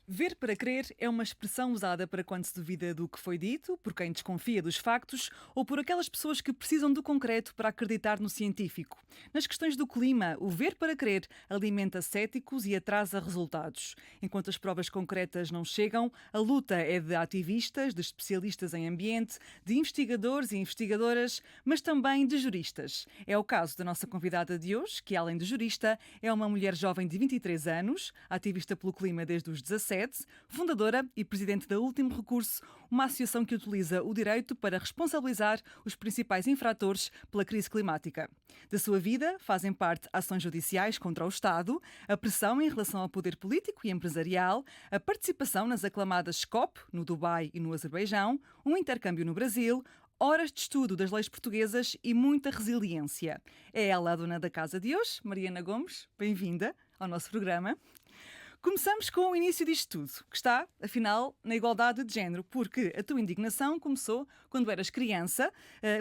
Ver para crer é uma expressão usada para quando se duvida do que foi dito, por quem desconfia dos factos ou por aquelas pessoas que precisam do concreto para acreditar no científico. Nas questões do clima, o ver para crer alimenta céticos e atrasa resultados. Enquanto as provas concretas não chegam, a luta é de ativistas, de especialistas em ambiente, de investigadores e investigadoras, mas também de juristas. É o caso da nossa convidada de hoje, que além de jurista, é uma mulher jovem de 23 anos, ativista pelo clima desde os 17, fundadora e presidente da Último Recurso, uma associação que utiliza o direito para responsabilizar os principais infratores pela crise climática. Da sua vida fazem parte ações judiciais contra o Estado, a pressão em relação ao poder político e empresarial, a participação nas aclamadas COP, no Dubai e no Azerbaijão, um intercâmbio no Brasil, horas de estudo das leis portuguesas e muita resiliência. É ela a dona da casa de hoje, Mariana Gomes. Bem-vinda ao nosso programa. Começamos com o início disto tudo, que está, afinal, na igualdade de género, porque a tua indignação começou quando eras criança,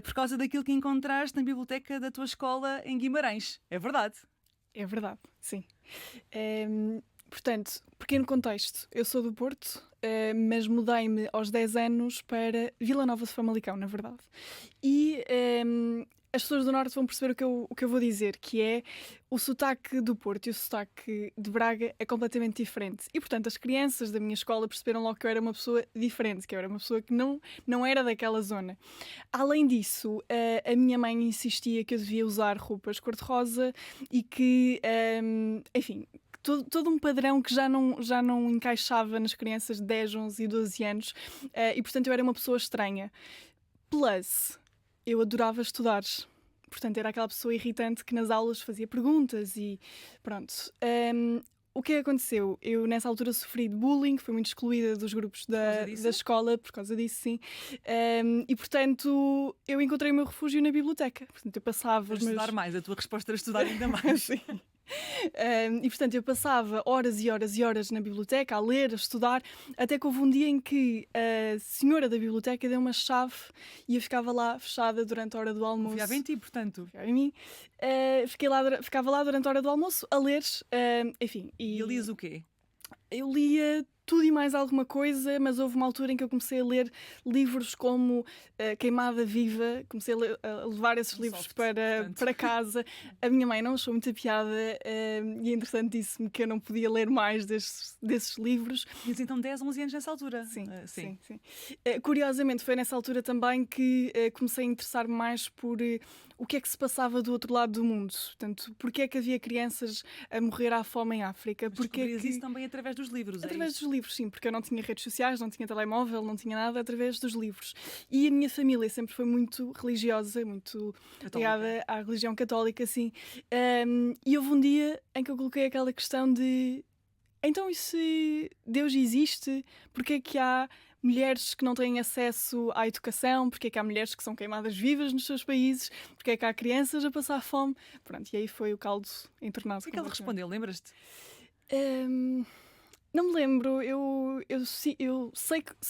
por causa daquilo que encontraste na biblioteca da tua escola em Guimarães. É verdade? É verdade, sim. Portanto, pequeno contexto, eu sou do Porto, mas mudei-me aos 10 anos para Vila Nova de Famalicão, na verdade. E as pessoas do Norte vão perceber o que eu vou dizer, que é o sotaque do Porto e o sotaque de Braga é completamente diferente. E, portanto, as crianças da minha escola perceberam logo que eu era uma pessoa diferente, que eu era uma pessoa que não era daquela zona. Além disso, a minha mãe insistia que eu devia usar roupas cor-de-rosa e que, enfim, todo um padrão que já não encaixava nas crianças de 10, 11 e 12 anos e, portanto, eu era uma pessoa estranha. Plus, eu adorava estudar. Portanto, era aquela pessoa irritante que nas aulas fazia perguntas e pronto. O que aconteceu? Eu, nessa altura, sofri de bullying, fui muito excluída dos grupos da escola, por causa disso, sim. E, portanto, eu encontrei o meu refúgio na biblioteca. Portanto, eu passava os meus... Estudar mais, a tua resposta era estudar ainda mais. Sim. E portanto eu passava horas e horas e horas na biblioteca a ler, a estudar, até que houve um dia em que a senhora da biblioteca deu uma chave e eu ficava lá fechada durante a hora do almoço. Confiava em ti, portanto. Confiava em mim. Ficava lá durante a hora do almoço a ler, enfim. E lias o quê? Eu lia tudo e mais alguma coisa, mas houve uma altura em que eu comecei a ler livros como Queimada Viva, comecei a levar esses livros para casa. A minha mãe não achou muita piada e, entretanto, disse-me que eu não podia ler mais desses livros. Mas então 10, 11 anos nessa altura? Sim. Curiosamente, foi nessa altura também que comecei a interessar-me mais por o que é que se passava do outro lado do mundo. Portanto, porque é que havia crianças a morrer à fome em África? Porque isso também através dos livros, através dos livros, sim, porque eu não tinha redes sociais, não tinha telemóvel, não tinha nada, através dos livros. E a minha família sempre foi muito religiosa, muito ligada à religião católica, sim. E houve um dia em que eu coloquei aquela questão de: então, e se Deus existe, porque é que há mulheres que não têm acesso à educação, porque é que há mulheres que são queimadas vivas nos seus países, porque é que há crianças a passar fome? Pronto, e aí foi o caldo entornado. O que é que ele respondeu? Lembras-te? Não me lembro, eu sei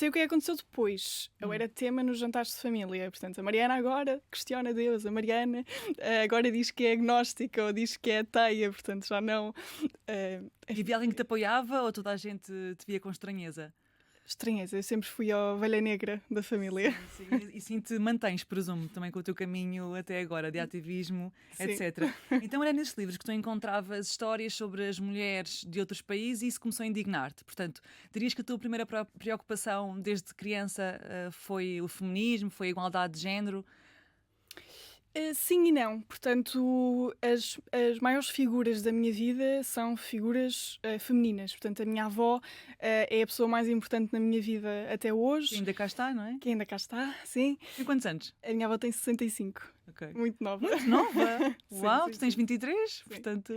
o que aconteceu depois. Eu era tema nos jantares de família. Portanto, a Mariana agora questiona Deus. A Mariana agora diz que é agnóstica ou diz que é ateia. Portanto, já não... E havia alguém que te apoiava ou toda a gente te via com estranheza? Estranheza, eu sempre fui a ovelha negra da família. Sim. E sim te mantens, presumo, também com o teu caminho até agora, de ativismo, sim. etc. Então era nesses livros que tu encontravas histórias sobre as mulheres de outros países e isso começou a indignar-te. Portanto, dirias que a tua primeira preocupação desde criança foi o feminismo, foi a igualdade de género? Sim e não. Portanto, as maiores figuras da minha vida são figuras femininas. Portanto, a minha avó é a pessoa mais importante na minha vida até hoje. Que ainda cá está, não é? Que ainda cá está, sim. E quantos anos? A minha avó tem 65. Okay. Muito nova. Muito nova? Uau, sim, tu tens 23, sim. Portanto...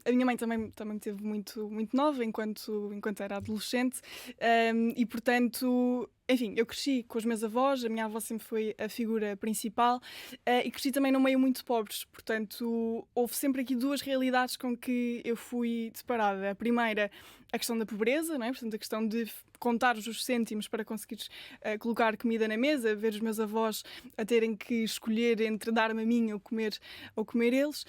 A minha mãe também teve muito, muito nova enquanto era adolescente e, portanto... Enfim, eu cresci com os meus avós, a minha avó sempre foi a figura principal e cresci também num meio muito pobre, portanto houve sempre aqui duas realidades com que eu fui deparada. A primeira, a questão da pobreza, não é? Portanto, a questão de contar os cêntimos para conseguires colocar comida na mesa, ver os meus avós a terem que escolher entre dar-me a mim ou comer eles.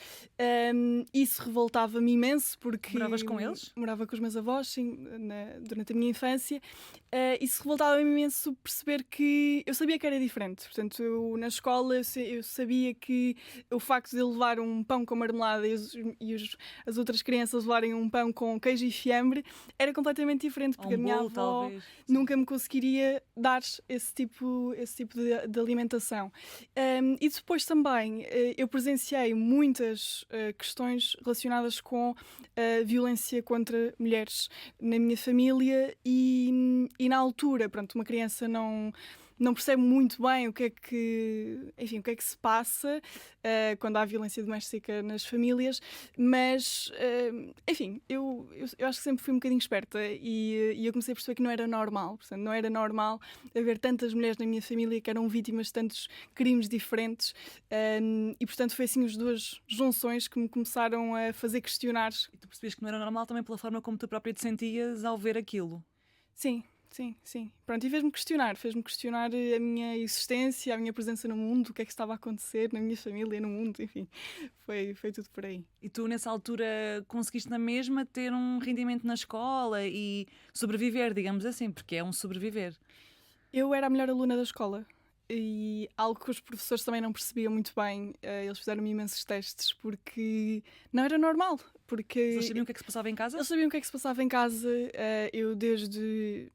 Isso revoltava-me imenso porque... Moravas com eles? Morava com os meus avós, sim, durante a minha infância. Isso revoltava-me imenso perceber que eu sabia que era diferente. Portanto, eu, na escola eu sabia que o facto de eu levar um pão com marmelada as outras crianças levarem um pão com queijo e fiambre era completamente diferente, porque a minha bolo, avó talvez. nunca me conseguiria dar esse tipo de alimentação. E depois também eu presenciei muitas questões relacionadas com a violência contra mulheres na minha família e na altura, pronto, uma criança não percebe muito bem o que é que se passa quando há violência doméstica nas famílias, mas, enfim, eu acho que sempre fui um bocadinho esperta e eu comecei a perceber que não era normal. Portanto, não era normal haver tantas mulheres na minha família que eram vítimas de tantos crimes diferentes e, portanto, foi assim as duas junções que me começaram a fazer questionar. E tu percebes que não era normal também pela forma como tu própria te sentias ao ver aquilo. Sim. Sim. Pronto, e fez-me questionar a minha existência, a minha presença no mundo, o que é que estava a acontecer na minha família, no mundo, enfim, foi tudo por aí. E tu, nessa altura, conseguiste na mesma ter um rendimento na escola e sobreviver, digamos assim, porque é um sobreviver. Eu era a melhor aluna da escola. E algo que os professores também não percebiam muito bem, eles fizeram-me imensos testes porque não era normal. Porque eles sabiam o que é que se passava em casa? Eles sabiam o que é que se passava em casa. Eu desde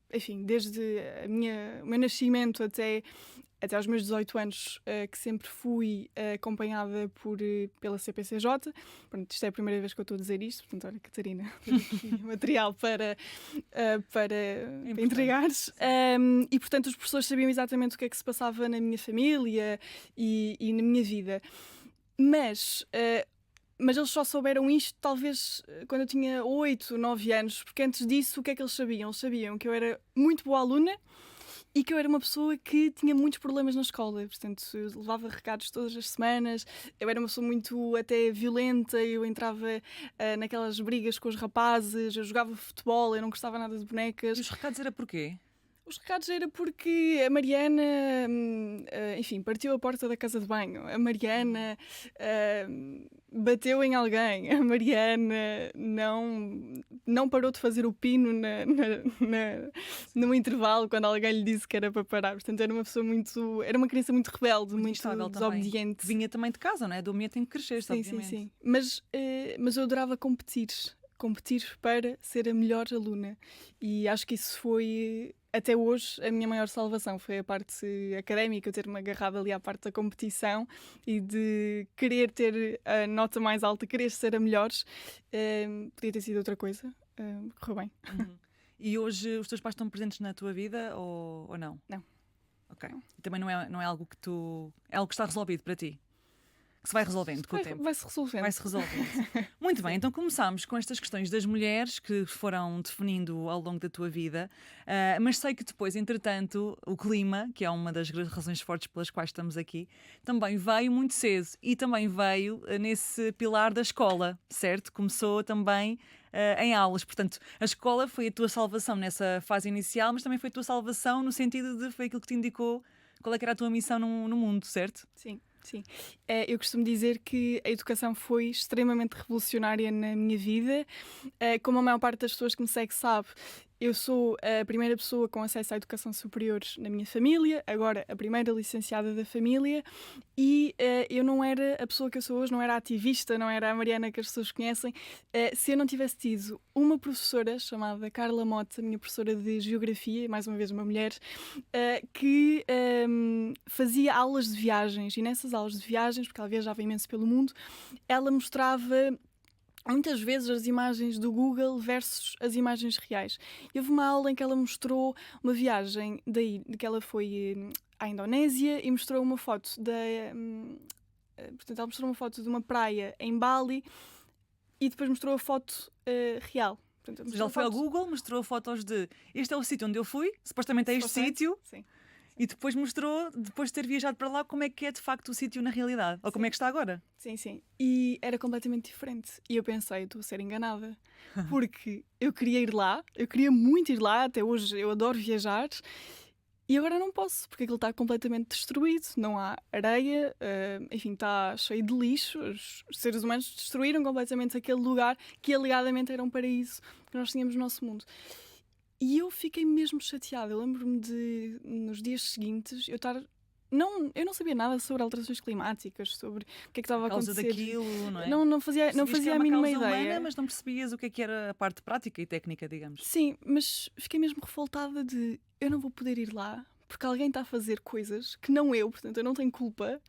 o meu nascimento até aos meus 18 anos, que sempre fui acompanhada pela CPCJ. Pronto, isto é a primeira vez que eu estou a dizer isto, portanto, olha, Catarina, tenho aqui material para entregares. E, portanto, os professores sabiam exatamente o que é que se passava na minha família e na minha vida. Mas eles só souberam isto talvez quando eu tinha 8, 9 anos, porque antes disso o que é que eles sabiam? Eles sabiam que eu era muito boa aluna e que eu era uma pessoa que tinha muitos problemas na escola. Portanto, eu levava recados todas as semanas, eu era uma pessoa muito até violenta, eu entrava naquelas brigas com os rapazes, eu jogava futebol, eu não gostava nada de bonecas. E os recados era porquê? Os recados era porque a Mariana, enfim, partiu a porta da casa de banho. A Mariana bateu em alguém. A Mariana não parou de fazer o pino no intervalo quando alguém lhe disse que era para parar. Portanto, era uma criança muito rebelde, muito desobediente. Que vinha também de casa, não é? Do ambiente em que cresceste, obviamente. Sim. Mas eu adorava competir para ser a melhor aluna. E acho que isso foi, até hoje, a minha maior salvação. Foi a parte académica, eu ter-me agarrado ali à parte da competição e de querer ter a nota mais alta, querer ser a melhor. Podia ter sido outra coisa. Correu bem. Uhum. E hoje os teus pais estão presentes na tua vida ou não? Não. Ok. E também não é algo que é algo que está resolvido para ti? Que se vai resolvendo com o tempo. Vai-se resolvendo. Muito bem, então começámos com estas questões das mulheres que foram definindo ao longo da tua vida, mas sei que depois, entretanto, o clima, que é uma das razões fortes pelas quais estamos aqui, também veio muito cedo e também veio nesse pilar da escola, certo? Começou também em aulas, portanto, a escola foi a tua salvação nessa fase inicial, mas também foi a tua salvação no sentido de foi aquilo que te indicou qual é que era a tua missão no mundo, certo? Sim. Eu costumo dizer que a educação foi extremamente revolucionária na minha vida. Como a maior parte das pessoas que me segue sabe, eu sou a primeira pessoa com acesso à educação superior na minha família, agora a primeira licenciada da família, e eu não era a pessoa que eu sou hoje, não era a ativista, não era a Mariana que as pessoas conhecem, se eu não tivesse tido uma professora chamada Carla Mota, minha professora de Geografia, mais uma vez uma mulher, que fazia aulas de viagens, e nessas aulas de viagens, porque ela viajava imenso pelo mundo, ela mostrava muitas vezes as imagens do Google versus as imagens reais. E houve uma aula em que ela mostrou uma viagem que ela foi à Indonésia e mostrou uma foto portanto, ela mostrou uma foto de uma praia em Bali e depois mostrou a foto real. Portanto, ela foi ao Google, mostrou fotos de este é o sítio onde eu fui, supostamente é este sítio. Sim. E depois mostrou, depois de ter viajado para lá, como é que é de facto o sítio na realidade. Ou como é que está agora. Sim, sim. E era completamente diferente. E eu pensei, estou a ser enganada. Porque eu queria ir lá, eu queria muito ir lá, até hoje eu adoro viajar. E agora não posso, porque aquilo está completamente destruído. Não há areia, enfim, está cheio de lixo. Os seres humanos destruíram completamente aquele lugar que alegadamente era um paraíso que nós tínhamos no nosso mundo. E eu fiquei mesmo chateada. Eu lembro-me de, nos dias seguintes, eu não sabia nada sobre alterações climáticas, sobre o que é que estava a Por causa acontecer. daquilo, não é? Não fazia Percebias que era a uma mínima causa ideia. humana, mas não percebias o que era a parte prática e técnica, digamos. Sim, mas fiquei mesmo revoltada de eu não vou poder ir lá porque alguém está a fazer coisas que não eu, portanto eu não tenho culpa.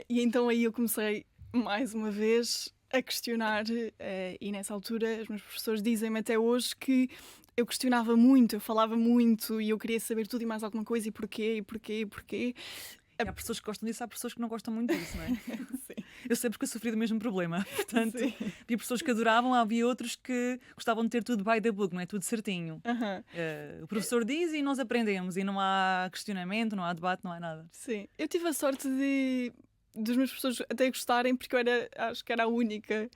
E então aí eu comecei mais uma vez a questionar, e nessa altura os meus professores dizem-me até hoje que eu questionava muito, eu falava muito e eu queria saber tudo e mais alguma coisa e porquê, e porquê, e porquê. E há pessoas que gostam disso, há pessoas que não gostam muito disso, não é? Sim. Eu sei porque eu sofri do mesmo problema. Portanto, Sim. havia pessoas que adoravam, havia outros que gostavam de ter tudo by the book, não é? Tudo certinho. Aham. O professor diz e nós aprendemos, e não há questionamento, não há debate, não há nada. Sim, eu tive a sorte dos meus professores até gostarem, porque acho que era a única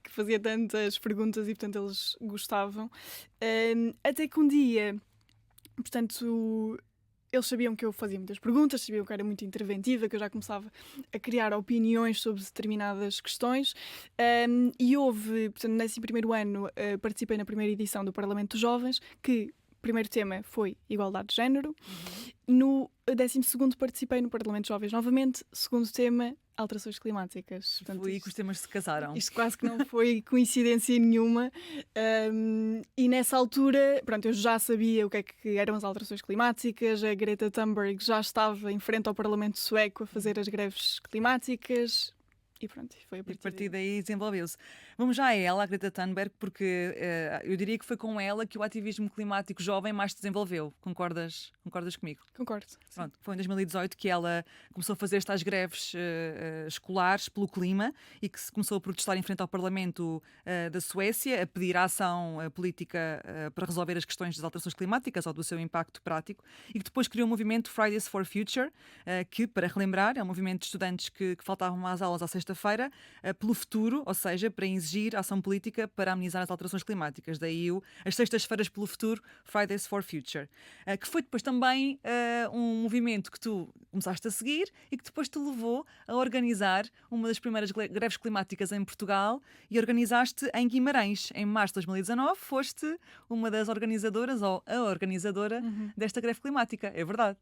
que fazia tantas perguntas e, portanto, eles gostavam. Até que um dia, portanto, eles sabiam que eu fazia muitas perguntas, sabiam que era muito interventiva, que eu já começava a criar opiniões sobre determinadas questões. E houve, portanto, nesse primeiro ano, participei na primeira edição do Parlamento dos Jovens, que o primeiro tema foi igualdade de género. No 12º participei no Parlamento dos Jovens novamente, segundo tema, alterações climáticas. Portanto, Foi aí que os temas se casaram. isto quase que não foi coincidência nenhuma. E nessa altura, pronto, eu já sabia o que é que eram as alterações climáticas. A Greta Thunberg já estava em frente ao Parlamento sueco a fazer as greves climáticas. E pronto, foi a E a partir partir daí. daí desenvolveu-se. Vamos já a ela, a Greta Thunberg, porque eu diria que foi com ela que o ativismo climático jovem mais se desenvolveu. Concordas comigo? Concordo. Sim. Pronto, foi em 2018 que ela começou a fazer estas greves escolares pelo clima e que se começou a protestar em frente ao Parlamento da Suécia, a pedir ação política para resolver as questões das alterações climáticas ou do seu impacto prático, e que depois criou o movimento Fridays for Future, que, para relembrar, é um movimento de estudantes que faltavam às aulas à sexta-feira, pelo futuro, ou seja, para exigir ação política para amenizar as alterações climáticas. Daí as sextas-feiras pelo futuro, Fridays for Future, que foi depois também um movimento que tu começaste a seguir e que depois te levou a organizar uma das primeiras greves climáticas em Portugal, e organizaste em Guimarães. Em março de 2019 foste uma das organizadoras, ou a organizadora, desta greve climática. É verdade.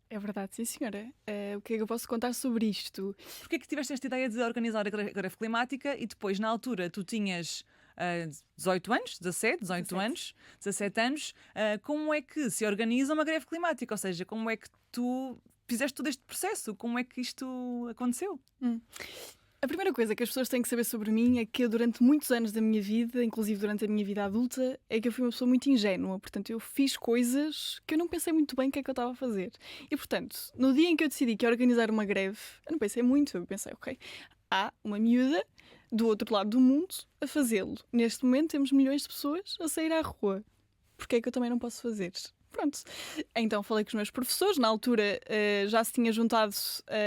É verdade, sim, senhora. O que é que eu posso contar sobre isto? Porquê é que tiveste esta ideia de organizar a greve climática e depois, na altura, tu tinhas 18 anos, 18 anos, 17 anos, como é que se organiza uma greve climática? Ou seja, como é que tu fizeste todo este processo? Como é que isto aconteceu? A primeira coisa que as pessoas têm que saber sobre mim é que eu, durante muitos anos da minha vida, inclusive durante a minha vida adulta, é que eu fui uma pessoa muito ingênua. Portanto, eu fiz coisas que eu não pensei muito bem o que é que eu estava a fazer. E, portanto, no dia em que eu decidi que ia organizar uma greve, eu não pensei muito. Eu pensei, ok, há uma miúda do outro lado do mundo a fazê-lo. Neste momento temos milhões de pessoas a sair à rua. Porquê é que eu também não posso fazer? Pronto. Então falei com os meus professores. Na altura já se tinha juntado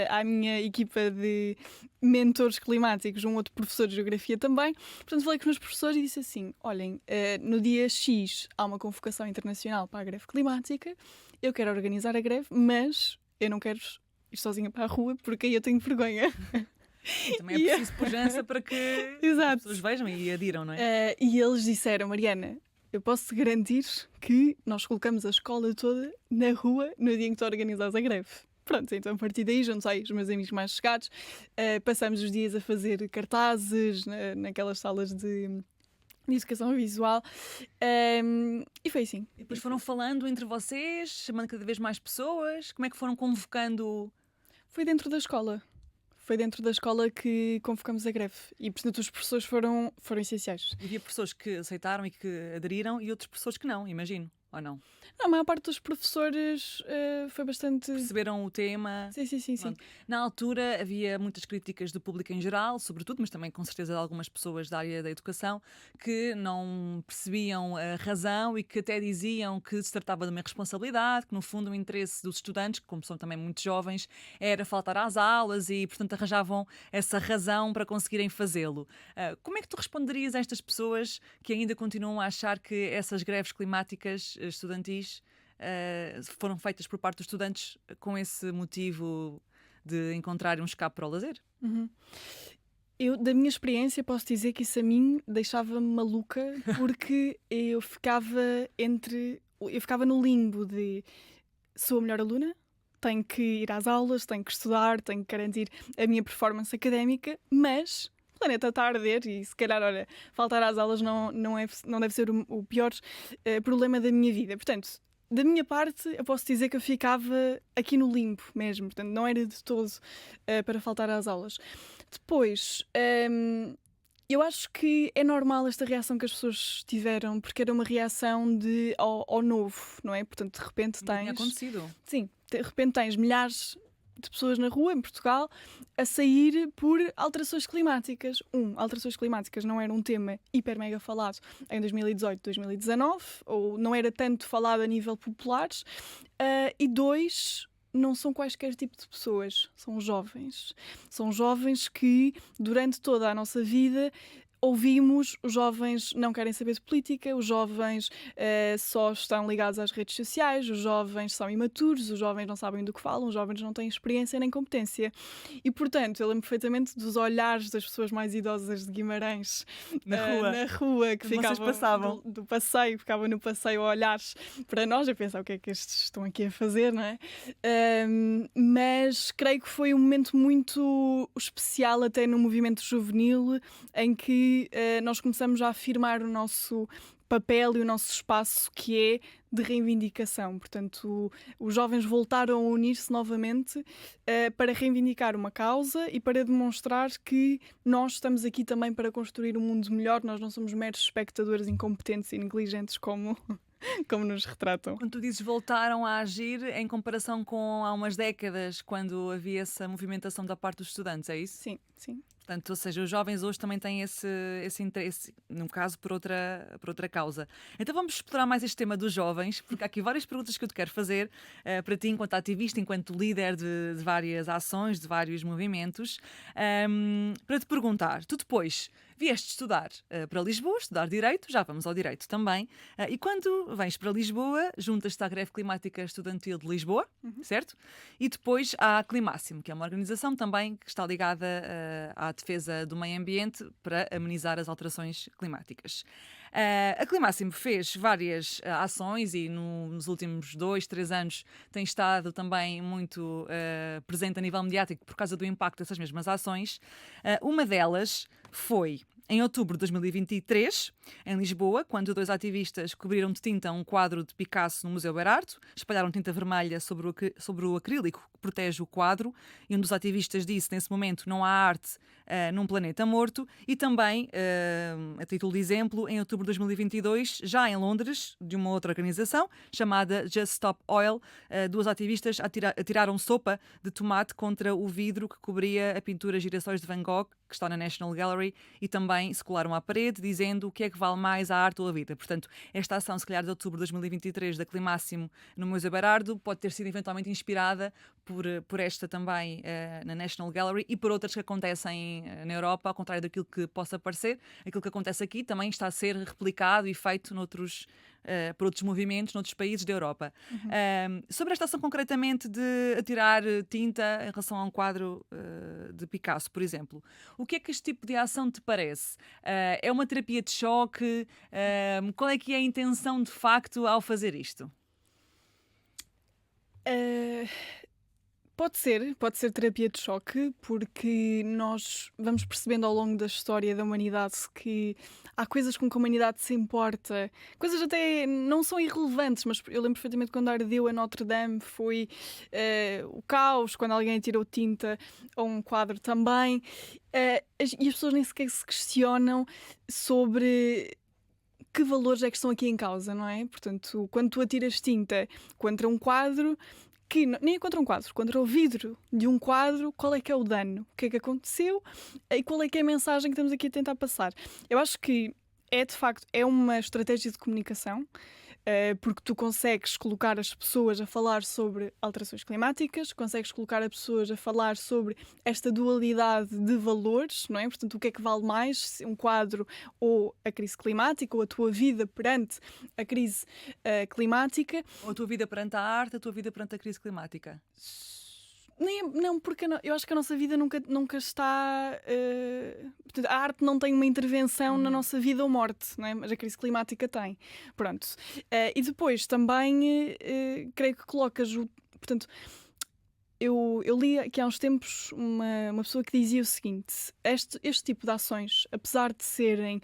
à minha equipa de mentores climáticos um outro professor de geografia também. Portanto, falei com os meus professores e disse assim: olhem, no dia X há uma convocação internacional para a greve climática. Eu quero organizar a greve, mas eu não quero ir sozinha para a rua porque aí eu tenho vergonha. E também é preciso pujança para que as pessoas vejam e adiram, não é? E eles disseram: Mariana, eu posso-te garantir que nós colocamos a escola toda na rua no dia em que tu organizas a greve. Pronto, então a partir daí juntei os meus amigos mais chegados, passamos os dias a fazer cartazes naquelas salas de educação visual, e foi assim. E depois foram falando entre vocês, chamando cada vez mais pessoas. Como é que foram convocando? Foi dentro da escola. Foi dentro da escola que convocamos a greve. E, portanto, os professores foram essenciais. Havia pessoas que aceitaram e que aderiram e outras pessoas que não, imagino. ou não? A maior parte dos professores foi bastante. Perceberam o tema? Sim. Pronto. Na altura havia muitas críticas do público em geral, sobretudo, mas também com certeza de algumas pessoas da área da educação, que não percebiam a razão e que até diziam que se tratava de uma responsabilidade, que no fundo o interesse dos estudantes, que como são também muito jovens, era faltar às aulas e, portanto, arranjavam essa razão para conseguirem fazê-lo. Como é que tu responderias a estas pessoas que ainda continuam a achar que essas greves climáticas estudantis foram feitas por parte dos estudantes com esse motivo de encontrar um escape para o lazer? Uhum. Eu, da minha experiência, posso dizer que isso a mim deixava-me maluca porque eu ficava no limbo de sou a melhor aluna, tenho que ir às aulas, tenho que estudar, tenho que garantir a minha performance académica, mas o planeta está a arder e se calhar, olha, faltar às aulas não deve ser o pior problema da minha vida. Portanto, da minha parte, eu posso dizer que eu ficava aqui no limbo mesmo, portanto, não era de todo para faltar às aulas. Depois, eu acho que é normal esta reação que as pessoas tiveram, porque era uma reação ao novo, não é? Portanto, de repente Não tinha tens. acontecido. Sim, de repente tens milhares de pessoas na rua, em Portugal, a sair por alterações climáticas. Alterações climáticas não era um tema hiper mega falado em 2018, 2019, ou não era tanto falado a nível popular. E dois, não são quaisquer tipo de pessoas, são jovens. São jovens que, durante toda a nossa vida, ouvimos os jovens não querem saber de política, os jovens só estão ligados às redes sociais, os jovens são imaturos, os jovens não sabem do que falam, os jovens não têm experiência nem competência. E, portanto, eu lembro perfeitamente dos olhares das pessoas mais idosas de Guimarães na rua que ficavam do passeio, ficavam no passeio a olhar para nós, a pensar o que é que estes estão aqui a fazer, não é? Mas creio que foi um momento muito especial até no movimento juvenil, em que nós começamos a afirmar o nosso papel e o nosso espaço, que é de reivindicação. Portanto, os jovens voltaram a unir-se novamente para reivindicar uma causa e para demonstrar que nós estamos aqui também para construir um mundo melhor, nós não somos meros espectadores incompetentes e negligentes como nos retratam. Quando tu dizes voltaram a agir em comparação com há umas décadas, quando havia essa movimentação da parte dos estudantes, é isso? Sim. Portanto, ou seja, os jovens hoje também têm esse interesse, no caso, por outra causa. Então vamos explorar mais este tema dos jovens, porque há aqui várias perguntas que eu te quero fazer para ti, enquanto ativista, enquanto líder de várias ações, de vários movimentos, para te perguntar, tu depois vieste estudar para Lisboa, estudar Direito, já vamos ao Direito também, e quando vens para Lisboa, juntas-te à Greve Climática Estudantil de Lisboa, certo? E depois à Climáximo, que é uma organização também que está ligada à defesa do meio ambiente para amenizar as alterações climáticas. A Climáximo fez várias ações e nos últimos 2, 3 anos tem estado também muito presente a nível mediático por causa do impacto dessas mesmas ações. Uma delas foi em outubro de 2023, em Lisboa, quando 2 ativistas cobriram de tinta um quadro de Picasso no Museu Berardo, espalharam tinta vermelha sobre o acrílico que protege o quadro, e um dos ativistas disse, nesse momento, não há arte num planeta morto, e também, a título de exemplo, em outubro de 2022, já em Londres, de uma outra organização, chamada Just Stop Oil, 2 ativistas atiraram sopa de tomate contra o vidro que cobria a pintura Girassóis de Van Gogh, que está na National Gallery, e também se colaram à parede, dizendo o que é que vale mais, a arte ou a vida. Portanto, esta ação, se calhar de outubro de 2023, da Climáximo no Museu Berardo, pode ter sido eventualmente inspirada por esta também na National Gallery e por outras que acontecem na Europa, ao contrário daquilo que possa parecer. Aquilo que acontece aqui também está a ser replicado e feito por outros movimentos, noutros países da Europa. Sobre esta ação concretamente de atirar tinta em relação a um quadro de Picasso, por exemplo, o que é que este tipo de ação te parece? É uma terapia de choque? Qual é que é a intenção de facto ao fazer isto? Pode ser terapia de choque, porque nós vamos percebendo ao longo da história da humanidade que há coisas com que a humanidade se importa, coisas até não são irrelevantes, mas eu lembro perfeitamente quando ardeu a Notre Dame, foi o caos, quando alguém atirou tinta a um quadro também, e as pessoas nem sequer se questionam sobre que valores é que estão aqui em causa, não é? Portanto, quando tu atiras tinta contra um quadro, nem é contra um quadro, contra o vidro de um quadro, qual é que é o dano? O que é que aconteceu? E qual é que é a mensagem que estamos aqui a tentar passar? Eu acho que de facto, é uma estratégia de comunicação, porque tu consegues colocar as pessoas a falar sobre alterações climáticas, consegues colocar as pessoas a falar sobre esta dualidade de valores, não é? Portanto, o que é que vale mais, um quadro ou a crise climática, ou a tua vida perante a crise climática. Ou a tua vida perante a arte, a tua vida perante a crise climática? Não, porque eu acho que a nossa vida nunca está. Portanto, a arte não tem uma intervenção na nossa vida ou morte, não é? Mas a crise climática tem. Pronto. E depois também creio que colocas o. Portanto, eu li aqui há uns tempos uma pessoa que dizia o seguinte: este tipo de ações, apesar de serem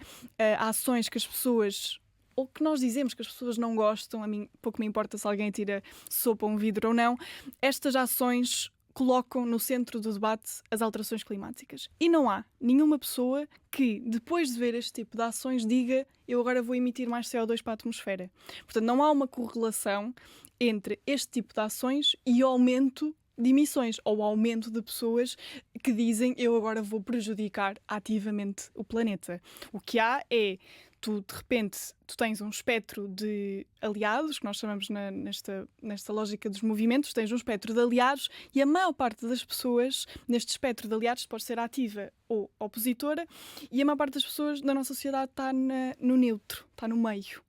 ações que as pessoas. Ou que nós dizemos que as pessoas não gostam, a mim pouco me importa se alguém tira sopa a um vidro ou não, estas ações colocam no centro do debate as alterações climáticas. E não há nenhuma pessoa que, depois de ver este tipo de ações, diga eu agora vou emitir mais CO2 para a atmosfera. Portanto, não há uma correlação entre este tipo de ações e o aumento de emissões ou o aumento de pessoas que dizem eu agora vou prejudicar ativamente o planeta. O que há é tu, de repente, tu tens um espectro de aliados, que nós chamamos nesta lógica dos movimentos, tens um espectro de aliados e a maior parte das pessoas neste espectro de aliados pode ser ativa ou opositora e a maior parte das pessoas da nossa sociedade está no neutro, está no meio.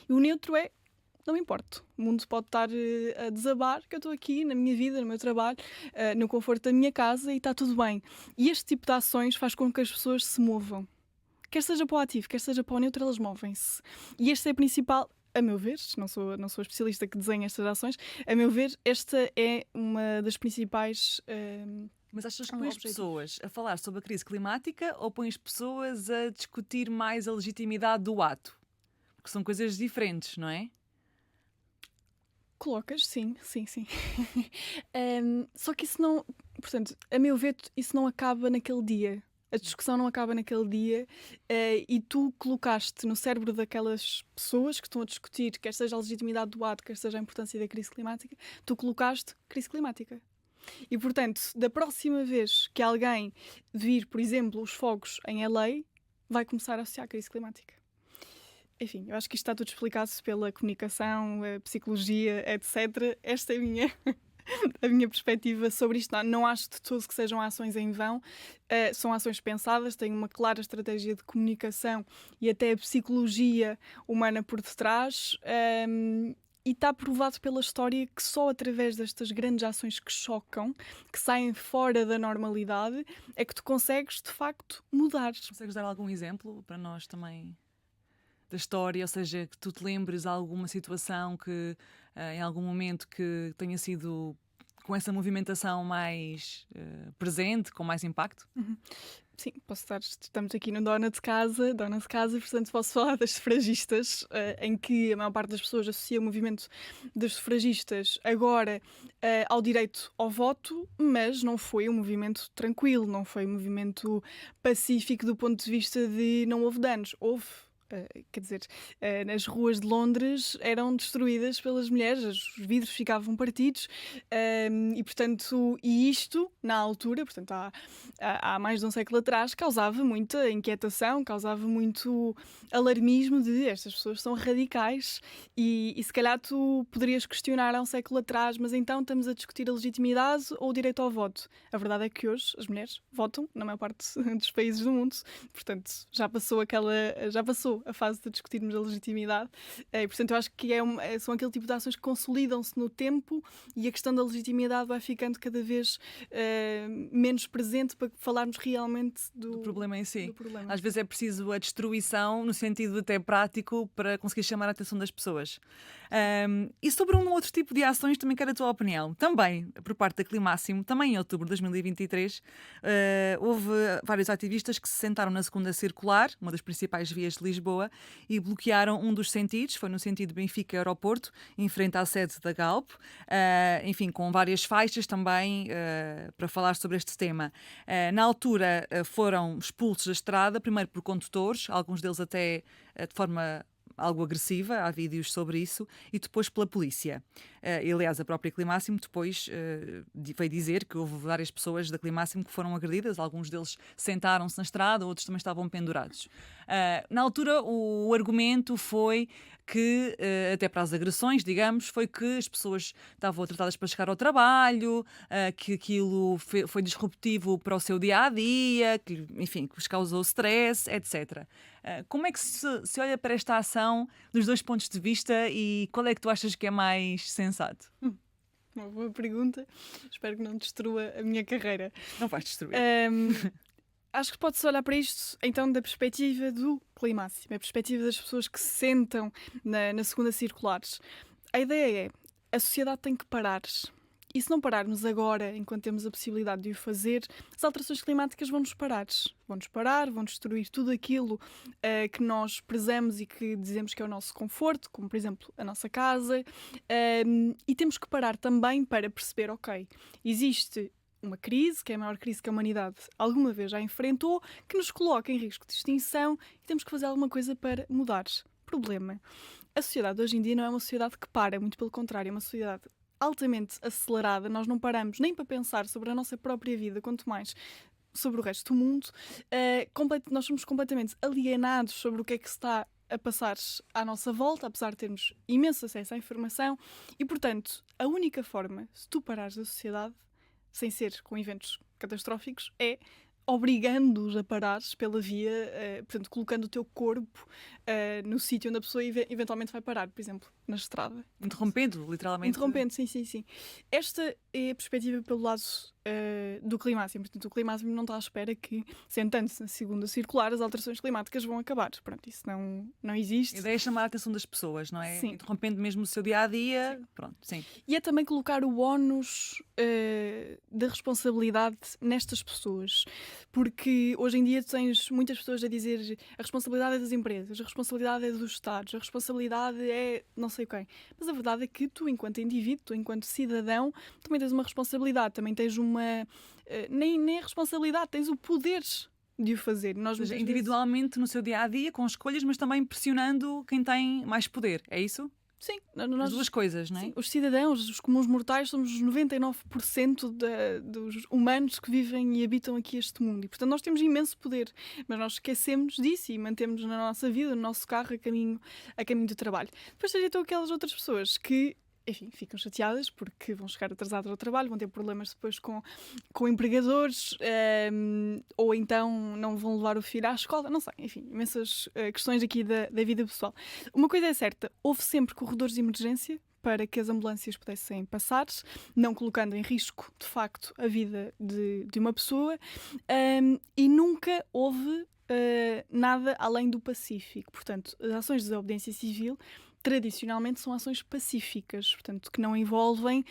E o neutro é não me importo. O mundo pode estar a desabar, que eu estou aqui na minha vida, no meu trabalho, no conforto da minha casa e está tudo bem. E este tipo de ações faz com que as pessoas se movam. Quer seja para o ativo, quer seja para o neutro, elas movem-se. E este é o principal, a meu ver, não sou a especialista que desenha estas ações, a meu ver, esta é uma das principais... Mas achas que pões as pessoas a falar sobre a crise climática ou pões pessoas a discutir mais a legitimidade do ato? Porque são coisas diferentes, não é? Colocas, sim. Só que isso não... Portanto, a meu ver, isso não acaba naquele dia. A discussão não acaba naquele dia e tu colocaste no cérebro daquelas pessoas que estão a discutir, quer seja a legitimidade do ato, quer seja a importância da crise climática, tu colocaste crise climática. E, portanto, da próxima vez que alguém vir, por exemplo, os fogos em LA, vai começar a associar a crise climática. Enfim, eu acho que isto está tudo explicado pela comunicação, a psicologia, etc. Esta é a minha perspectiva sobre isto. Não acho de todo que sejam ações em vão. São ações pensadas, têm uma clara estratégia de comunicação e até a psicologia humana por detrás. E está provado pela história que só através destas grandes ações que chocam, que saem fora da normalidade, é que tu consegues, de facto, mudar. Consegues dar algum exemplo para nós também da história? Ou seja, que tu te lembres de alguma situação que, em algum momento, que tenha sido com essa movimentação mais presente, com mais impacto? Uhum. Sim, posso estar. Estamos aqui no Dona de Casa, portanto posso falar das sufragistas, em que a maior parte das pessoas associa o movimento das sufragistas agora ao direito ao voto, mas não foi um movimento tranquilo, não foi um movimento pacífico do ponto de vista de não houve danos. Houve. Quer dizer, nas ruas de Londres eram destruídas pelas mulheres, os vidros ficavam partidos e, portanto, isto, na altura, portanto, há mais de um século atrás, causava muita inquietação, causava muito alarmismo de estas pessoas são radicais e se calhar tu poderias questionar há um século atrás, mas então estamos a discutir a legitimidade ou o direito ao voto. A verdade é que hoje as mulheres votam na maior parte dos países do mundo, portanto, já passou a fase de discutirmos a legitimidade. E, portanto, eu acho que são aquele tipo de ações que consolidam-se no tempo e a questão da legitimidade vai ficando cada vez menos presente para falarmos realmente do problema em si. Do problema. Às vezes é preciso a destruição, no sentido até prático, para conseguir chamar a atenção das pessoas. E sobre um outro tipo de ações, também quero a tua opinião. Também, por parte da Climáximo, também em outubro de 2023, houve vários ativistas que se sentaram na segunda circular, uma das principais vias de Lisboa, e bloquearam um dos sentidos, foi no sentido Benfica-Aeroporto, em frente à sede da Galp, enfim, com várias faixas também para falar sobre este tema. Na altura foram expulsos da estrada, primeiro por condutores, alguns deles até de forma algo agressiva, há vídeos sobre isso, e depois pela polícia. E, aliás, a própria Climáximo depois veio dizer que houve várias pessoas da Climáximo que foram agredidas, alguns deles sentaram-se na estrada, outros também estavam pendurados. Na altura, o argumento foi que, até para as agressões, digamos, foi que as pessoas estavam tratadas para chegar ao trabalho, que aquilo foi disruptivo para o seu dia-a-dia, que, enfim, que vos causou stress, etc. Como é que se olha para esta ação dos dois pontos de vista e qual é que tu achas que é mais sensato? Uma boa pergunta. Espero que não destrua a minha carreira. Não vais destruir. Acho que pode-se olhar para isto, então, da perspectiva do Climáximo, a perspectiva das pessoas que se sentam na segunda circulares. A ideia é, a sociedade tem que parar. E se não pararmos agora, enquanto temos a possibilidade de o fazer, as alterações climáticas vão-nos parar. Vão-nos parar, vão destruir tudo aquilo que nós prezamos e que dizemos que é o nosso conforto, como, por exemplo, a nossa casa. E temos que parar também para perceber, ok, existe uma crise, que é a maior crise que a humanidade alguma vez já enfrentou, que nos coloca em risco de extinção e temos que fazer alguma coisa para mudar. Problema. A sociedade hoje em dia não é uma sociedade que para, muito pelo contrário, é uma sociedade altamente acelerada. Nós não paramos nem para pensar sobre a nossa própria vida, quanto mais sobre o resto do mundo. Nós somos completamente alienados sobre o que é que se está a passar à nossa volta, apesar de termos imenso acesso à informação. E, portanto, a única forma, se tu parares a sociedade, sem ser com eventos catastróficos, é obrigando-os a parar pela via, portanto, colocando o teu corpo no sítio onde a pessoa eventualmente vai parar, por exemplo, na estrada. Interrompendo, literalmente. Interrompendo, sim. Esta é a perspectiva pelo lado do Climáximo. Portanto, o Climáximo não está à espera que, sentando-se na segunda circular, as alterações climáticas vão acabar. Pronto, isso não existe. A ideia é chamar a atenção das pessoas, não é? Sim. Interrompendo mesmo o seu dia-a-dia. Pronto, sim. E é também colocar o ónus da responsabilidade nestas pessoas. Porque hoje em dia tens muitas pessoas a dizer a responsabilidade é das empresas, a responsabilidade é dos Estados, a responsabilidade é não sei quem. Mas a verdade é que tu, enquanto indivíduo, tu, enquanto cidadão, também tens uma responsabilidade, também tens uma... nem a responsabilidade, tens o poder de o fazer. Nós, ou seja, individualmente no seu dia-a-dia, com escolhas, mas também pressionando quem tem mais poder. É isso? Sim, as duas coisas, não é? Sim, os cidadãos, os comuns mortais, somos os 99% dos humanos que vivem e habitam aqui este mundo. E, portanto, nós temos imenso poder, mas nós esquecemos disso e mantemos na nossa vida, no nosso carro, a caminho do trabalho. Depois estão aquelas outras pessoas que, enfim, ficam chateadas porque vão chegar atrasadas ao trabalho, vão ter problemas depois com empregadores, ou então não vão levar o filho à escola, não sei, enfim, imensas questões aqui da vida pessoal. Uma coisa é certa, houve sempre corredores de emergência para que as ambulâncias pudessem passar, não colocando em risco, de facto, a vida de uma pessoa, e nunca houve nada além do pacífico. Portanto, as ações de desobediência civil tradicionalmente são ações pacíficas, portanto, que não envolvem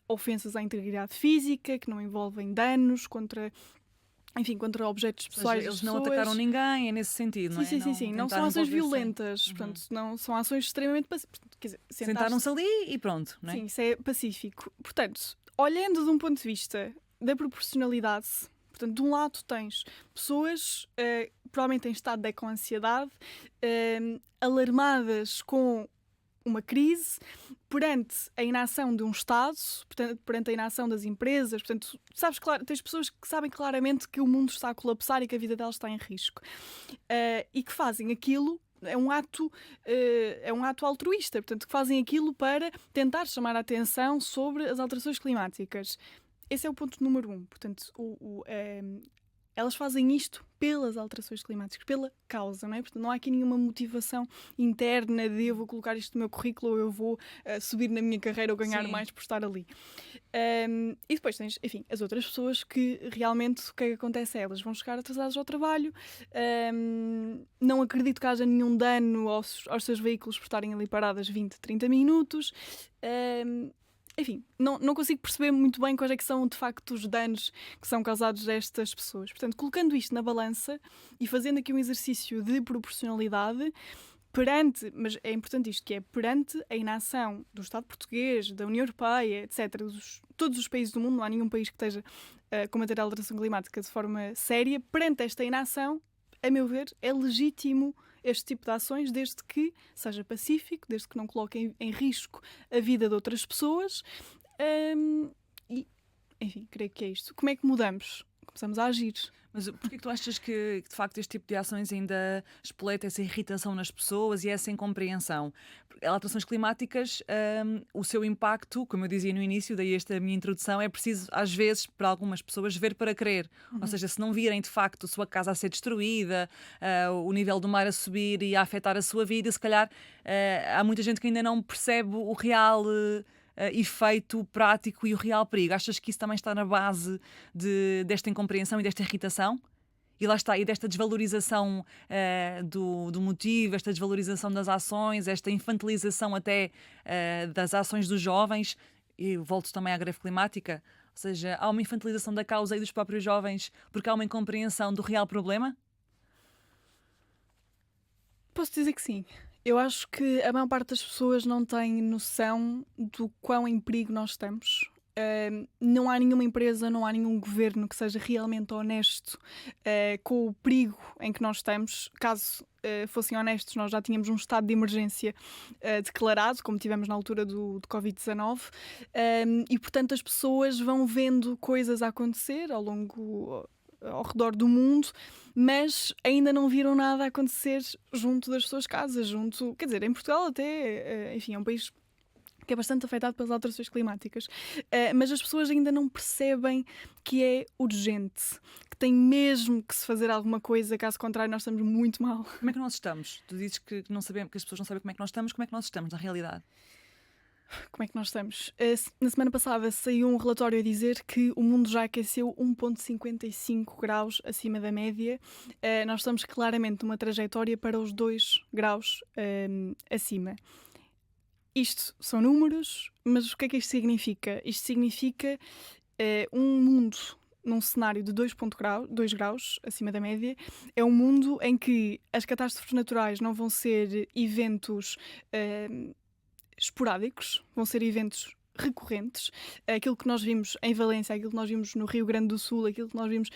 ofensas à integridade física, que não envolvem danos contra objetos pessoais. Eles não atacaram ninguém, é nesse sentido, não é? Sim. Não são ações violentas, portanto, não são ações extremamente pacíficas. Quer dizer, sentaram-se ali e pronto, não é? Sim, isso é pacífico. Portanto, olhando de um ponto de vista da proporcionalidade, portanto, de um lado tens pessoas provavelmente em estado de com ansiedade, alarmadas com uma crise, perante a inação de um Estado, portanto, perante a inação das empresas, portanto, sabes, claro, tens pessoas que sabem claramente que o mundo está a colapsar e que a vida delas está em risco. E que fazem aquilo. É um ato altruísta, portanto, que fazem aquilo para tentar chamar a atenção sobre as alterações climáticas. Esse é o ponto número 1. Portanto, elas fazem isto pelas alterações climáticas, pela causa, não é? Portanto, não há aqui nenhuma motivação interna de eu vou colocar isto no meu currículo ou eu vou subir na minha carreira ou ganhar mais por estar ali. E depois tens, enfim, as outras pessoas que realmente o que é que acontece é elas vão chegar atrasadas ao trabalho, não acredito que haja nenhum dano aos seus veículos por estarem ali paradas 20, 30 minutos. Enfim, não consigo perceber muito bem quais é que são, de facto, os danos que são causados a estas pessoas. Portanto, colocando isto na balança e fazendo aqui um exercício de proporcionalidade, mas é importante isto, que é perante a inação do Estado português, da União Europeia, etc., todos os países do mundo, não há nenhum país que esteja a combater a alteração climática de forma séria, perante esta inação, a meu ver, é legítimo este tipo de ações, desde que seja pacífico, desde que não coloque em risco a vida de outras pessoas. E, enfim, creio que é isto. Como é que mudamos? Começamos a agir. Mas porquê que tu achas que, de facto, este tipo de ações ainda espoleta essa irritação nas pessoas e essa incompreensão? Porque alterações climáticas, o seu impacto, como eu dizia no início, daí esta minha introdução, é preciso, às vezes, para algumas pessoas, ver para crer. Ou seja, se não virem, de facto, a sua casa a ser destruída, o nível do mar a subir e a afetar a sua vida, se calhar há muita gente que ainda não percebe o real efeito prático e o real perigo. Achas que isso também está na base desta incompreensão e desta irritação? E lá está, e desta desvalorização do motivo, esta desvalorização das ações, esta infantilização até das ações dos jovens, e volto também à greve climática, ou seja, há uma infantilização da causa e dos próprios jovens porque há uma incompreensão do real problema? Posso dizer que sim. Eu acho que a maior parte das pessoas não tem noção do quão em perigo nós estamos. Não há nenhuma empresa, não há nenhum governo que seja realmente honesto com o perigo em que nós estamos. Caso fossem honestos, nós já tínhamos um estado de emergência declarado, como tivemos na altura do Covid-19, e portanto as pessoas vão vendo coisas a acontecer ao redor do mundo, mas ainda não viram nada a acontecer junto das suas casas, quer dizer, em Portugal até, enfim, é um país que é bastante afetado pelas alterações climáticas, mas as pessoas ainda não percebem que é urgente, que tem mesmo que se fazer alguma coisa, caso contrário nós estamos muito mal. Como é que nós estamos? Tu dizes que não sabemos, que as pessoas não sabem como é que nós estamos na realidade? Como é que nós estamos? Na semana passada saiu um relatório a dizer que o mundo já aqueceu 1,55 graus acima da média. Nós estamos claramente numa trajetória para os 2 graus acima. Isto são números, mas o que é que isto significa? Isto significa um mundo num cenário de 2 graus acima da média. É um mundo em que as catástrofes naturais não vão ser eventos esporádicos, vão ser eventos recorrentes. Aquilo que nós vimos em Valência, aquilo que nós vimos no Rio Grande do Sul, aquilo que nós vimos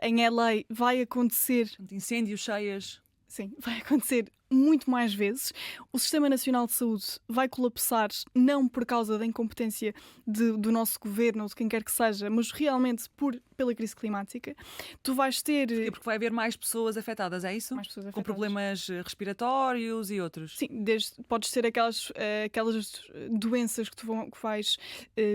em LA vai acontecer. Incêndios, cheias. Sim, vai acontecer muito mais vezes. O Sistema Nacional de Saúde vai colapsar não por causa da incompetência do nosso governo ou de quem quer que seja, mas realmente pela crise climática. Tu vais ter... Porque vai haver mais pessoas afetadas, é isso? Mais pessoas afetadas. Com problemas respiratórios e outros. Sim, podes ter aquelas doenças que vais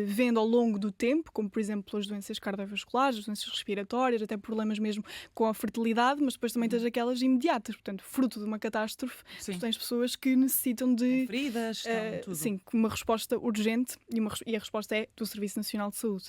vendo ao longo do tempo, como por exemplo as doenças cardiovasculares, as doenças respiratórias, até problemas mesmo com a fertilidade, mas depois também tens aquelas imediatas, portanto, fruto de uma catástrofe. Sim. Tu tens pessoas que necessitam de... feridas, tudo. Sim, uma resposta urgente e a resposta é do Serviço Nacional de Saúde.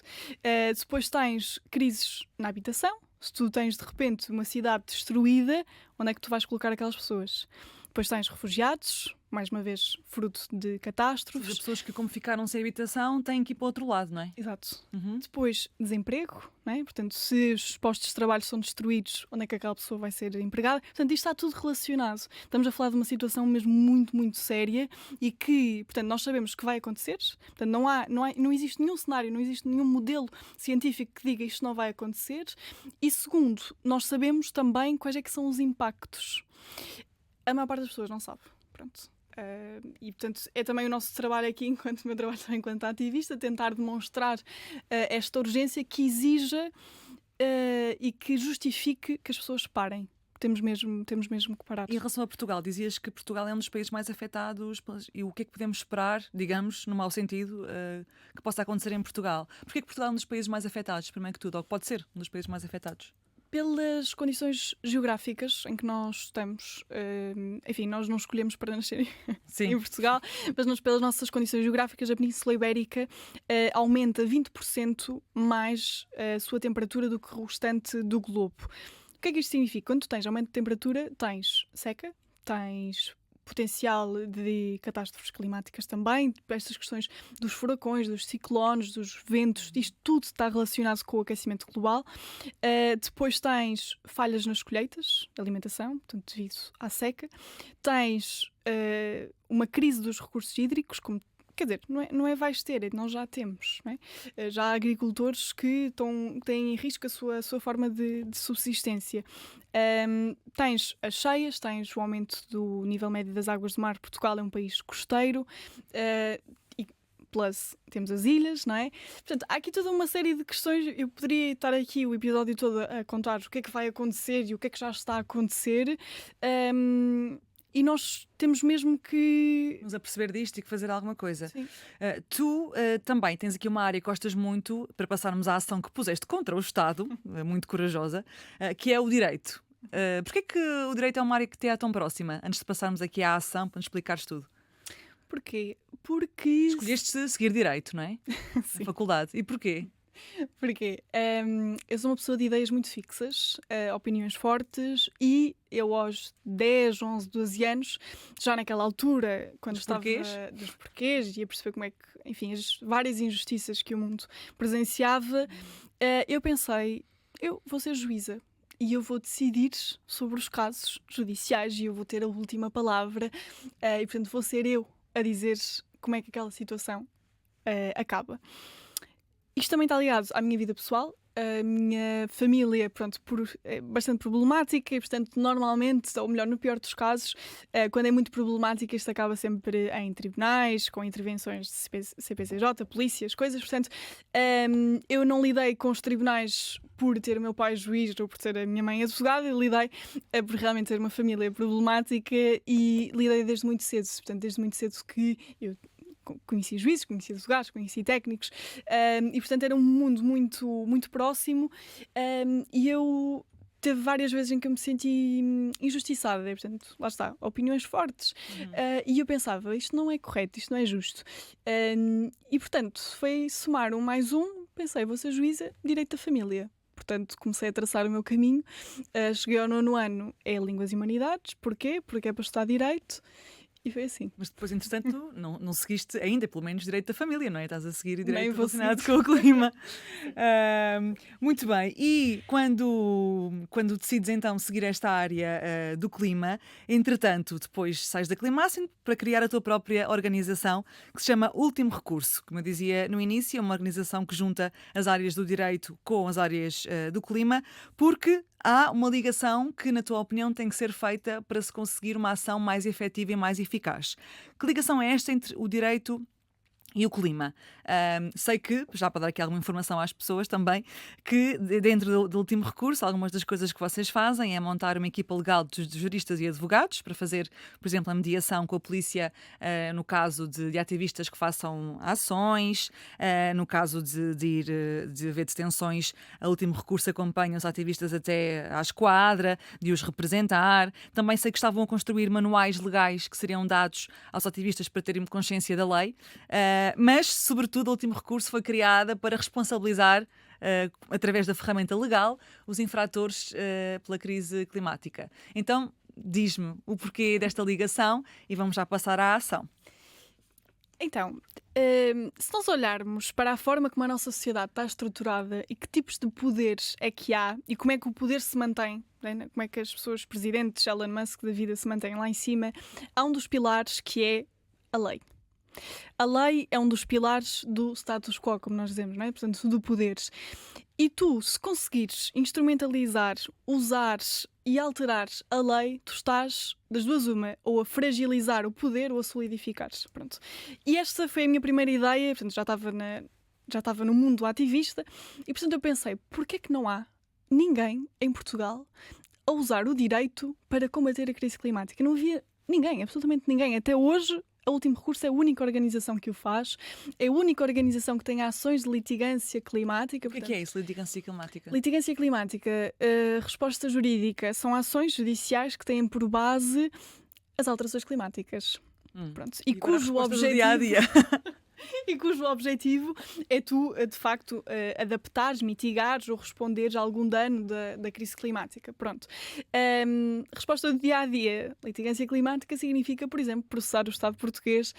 Depois tens crises na habitação. Se tu tens de repente uma cidade destruída, onde é que tu vais colocar aquelas pessoas? Depois tens refugiados, mais uma vez fruto de catástrofes. As pessoas que, como ficaram sem habitação, têm que ir para o outro lado, não é? Exato. Uhum. Depois, desemprego, não é? Portanto, se os postos de trabalho são destruídos, onde é que aquela pessoa vai ser empregada? Portanto, isto está tudo relacionado. Estamos a falar de uma situação mesmo muito, muito séria e que, portanto, nós sabemos que vai acontecer. Portanto, não existe nenhum cenário, não existe nenhum modelo científico que diga isto não vai acontecer. E segundo, nós sabemos também quais é que são os impactos. A maior parte das pessoas não sabe. Pronto. E, portanto, é também o nosso trabalho aqui, enquanto meu trabalho também enquanto ativista, tentar demonstrar esta urgência que exija e que justifique que as pessoas parem. Temos mesmo que parar. E em relação a Portugal, dizias que Portugal é um dos países mais afetados e o que é que podemos esperar, digamos, no mau sentido, que possa acontecer em Portugal? Porquê é que Portugal é um dos países mais afetados, primeiro que tudo, ou pode ser um dos países mais afetados? Pelas condições geográficas em que nós estamos, enfim, nós não escolhemos para nascer em Portugal, mas pelas nossas condições geográficas, a Península Ibérica aumenta 20% mais a sua temperatura do que o restante do globo. O que é que isto significa? Quando tu tens aumento de temperatura, tens seca, tens potencial de catástrofes climáticas também, estas questões dos furacões, dos ciclones, dos ventos, isto tudo está relacionado com o aquecimento global. Depois tens falhas nas colheitas, alimentação, portanto devido à seca. Tens uma crise dos recursos hídricos, como quer dizer, não é vais ter, nós já temos. Não é? Já há agricultores que têm em risco a sua forma de subsistência. Tens as cheias, tens o aumento do nível médio das águas do mar. Portugal é um país costeiro. Plus, temos as ilhas, não é? Portanto, há aqui toda uma série de questões. Eu poderia estar aqui o episódio todo a contar o que é que vai acontecer e o que é que já está a acontecer. E nós temos mesmo que nos aperceber disto e que fazer alguma coisa. Sim. Tu também tens aqui uma área que gostas muito, para passarmos à ação que puseste contra o Estado, muito corajosa, que é o direito. Porquê que o direito é uma área que te é tão próxima? Antes de passarmos aqui à ação, para nos explicares tudo. Porquê? Porque... Escolheste seguir direito, não é? Sim. Na faculdade. E porquê? Porque eu sou uma pessoa de ideias muito fixas, opiniões fortes, e eu aos 10, 11, 12 anos, já naquela altura, quando Dos estava porquês? dos porquês, e a perceber como é que, enfim, as várias injustiças que o mundo presenciava, eu pensei, eu vou ser juíza. E eu vou decidir sobre os casos judiciais e eu vou ter a última palavra, e portanto vou ser eu a dizer como é que aquela situação acaba. Isto também está ligado à minha vida pessoal. A minha família, pronto, é bastante problemática e, portanto, normalmente, ou melhor, no pior dos casos, quando é muito problemática, isto acaba sempre em tribunais, com intervenções de CPCJ, polícias, coisas. Portanto, eu não lidei com os tribunais por ter o meu pai juiz ou por ter a minha mãe advogada, eu lidei por realmente ter uma família problemática e lidei desde muito cedo. Portanto, desde muito cedo que eu conheci juízes, conheci advogados, conheci técnicos, e portanto era um mundo muito, muito próximo, e eu teve várias vezes em que eu me senti injustiçada, e portanto, lá está, opiniões fortes, e eu pensava, isto não é correto, isto não é justo, e portanto foi somar um mais um, pensei, vou ser juíza, direito da família. Portanto, comecei a traçar o meu caminho, cheguei ao 9º ano, é Línguas e Humanidades. Porquê? Porque é para estudar Direito. E foi assim. Mas depois, entretanto, não seguiste ainda, pelo menos, direito da família, não é? Estás a seguir direito vou relacionado com o clima. Muito bem. E quando decides então seguir esta área do clima, entretanto, depois sais da Climáximo para criar a tua própria organização, que se chama Último Recurso. Como eu dizia no início, é uma organização que junta as áreas do direito com as áreas do clima, porque há uma ligação que, na tua opinião, tem que ser feita para se conseguir uma ação mais efetiva e mais eficaz. Que ligação é esta entre o direito e o clima? Sei que, já para dar aqui alguma informação às pessoas também, que dentro do último recurso, algumas das coisas que vocês fazem é montar uma equipa legal de juristas e advogados para fazer, por exemplo, a mediação com a polícia no caso de ativistas que façam ações, no caso de haver detenções, a último recurso acompanha os ativistas até à esquadra, de os representar. Também sei que estavam a construir manuais legais que seriam dados aos ativistas para terem consciência da lei. Mas, sobretudo, o último recurso foi criada para responsabilizar, através da ferramenta legal, os infratores pela crise climática. Então, diz-me o porquê desta ligação e vamos já passar à ação. Então, se nós olharmos para a forma como a nossa sociedade está estruturada e que tipos de poderes é que há e como é que o poder se mantém, né? Como é que as pessoas, presidentes, Elon Musk da vida, se mantêm lá em cima, há um dos pilares que é a lei. A lei é um dos pilares do status quo, como nós dizemos, não é? Portanto, do poderes. E tu, se conseguires instrumentalizar, usar e alterar a lei, tu estás, das duas uma, ou a fragilizar o poder ou a solidificar. Pronto. E esta foi a minha primeira ideia, portanto, já estava no mundo ativista, e portanto eu pensei, porquê é que não há ninguém em Portugal a usar o direito para combater a crise climática? Não havia ninguém, absolutamente ninguém. Até hoje, o Último Recurso é a única organização que o faz, é a única organização que tem ações de litigância climática. O que é isso, litigância climática? Litigância climática, resposta jurídica, são ações judiciais que têm por base as alterações climáticas. Pronto. E cujo objetivo... dia a dia. E cujo objetivo é tu, de facto, adaptares, mitigares ou responderes a algum dano da crise climática. Pronto. Resposta do dia-a-dia. Litigância climática significa, por exemplo, processar o Estado português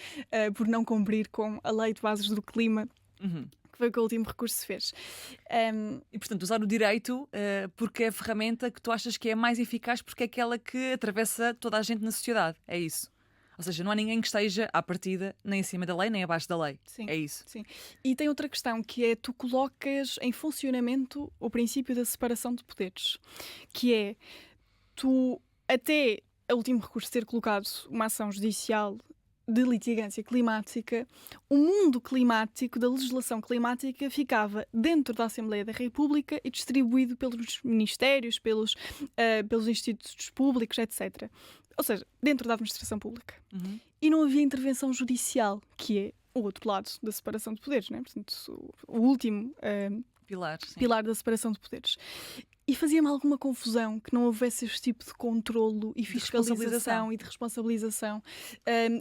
por não cumprir com a Lei de Bases do Clima, que foi o que o Último Recurso fez. E, portanto, usar o direito porque é a ferramenta que tu achas que é mais eficaz porque é aquela que atravessa toda a gente na sociedade. É isso? Ou seja, não há ninguém que esteja à partida nem acima da lei, nem abaixo da lei. Sim. É isso. Sim. E tem outra questão, que é tu colocas em funcionamento o princípio da separação de poderes, que é tu, até a último recurso ter colocado uma ação judicial de litigância climática, o mundo climático, da legislação climática, ficava dentro da Assembleia da República e distribuído pelos ministérios, pelos institutos públicos, etc. Ou seja, dentro da administração pública. Uhum. E não havia intervenção judicial, que é o outro lado da separação de poderes, né? Portanto, o último pilar da separação de poderes. E fazia-me alguma confusão que não houvesse este tipo de controlo e fiscalização e de responsabilização.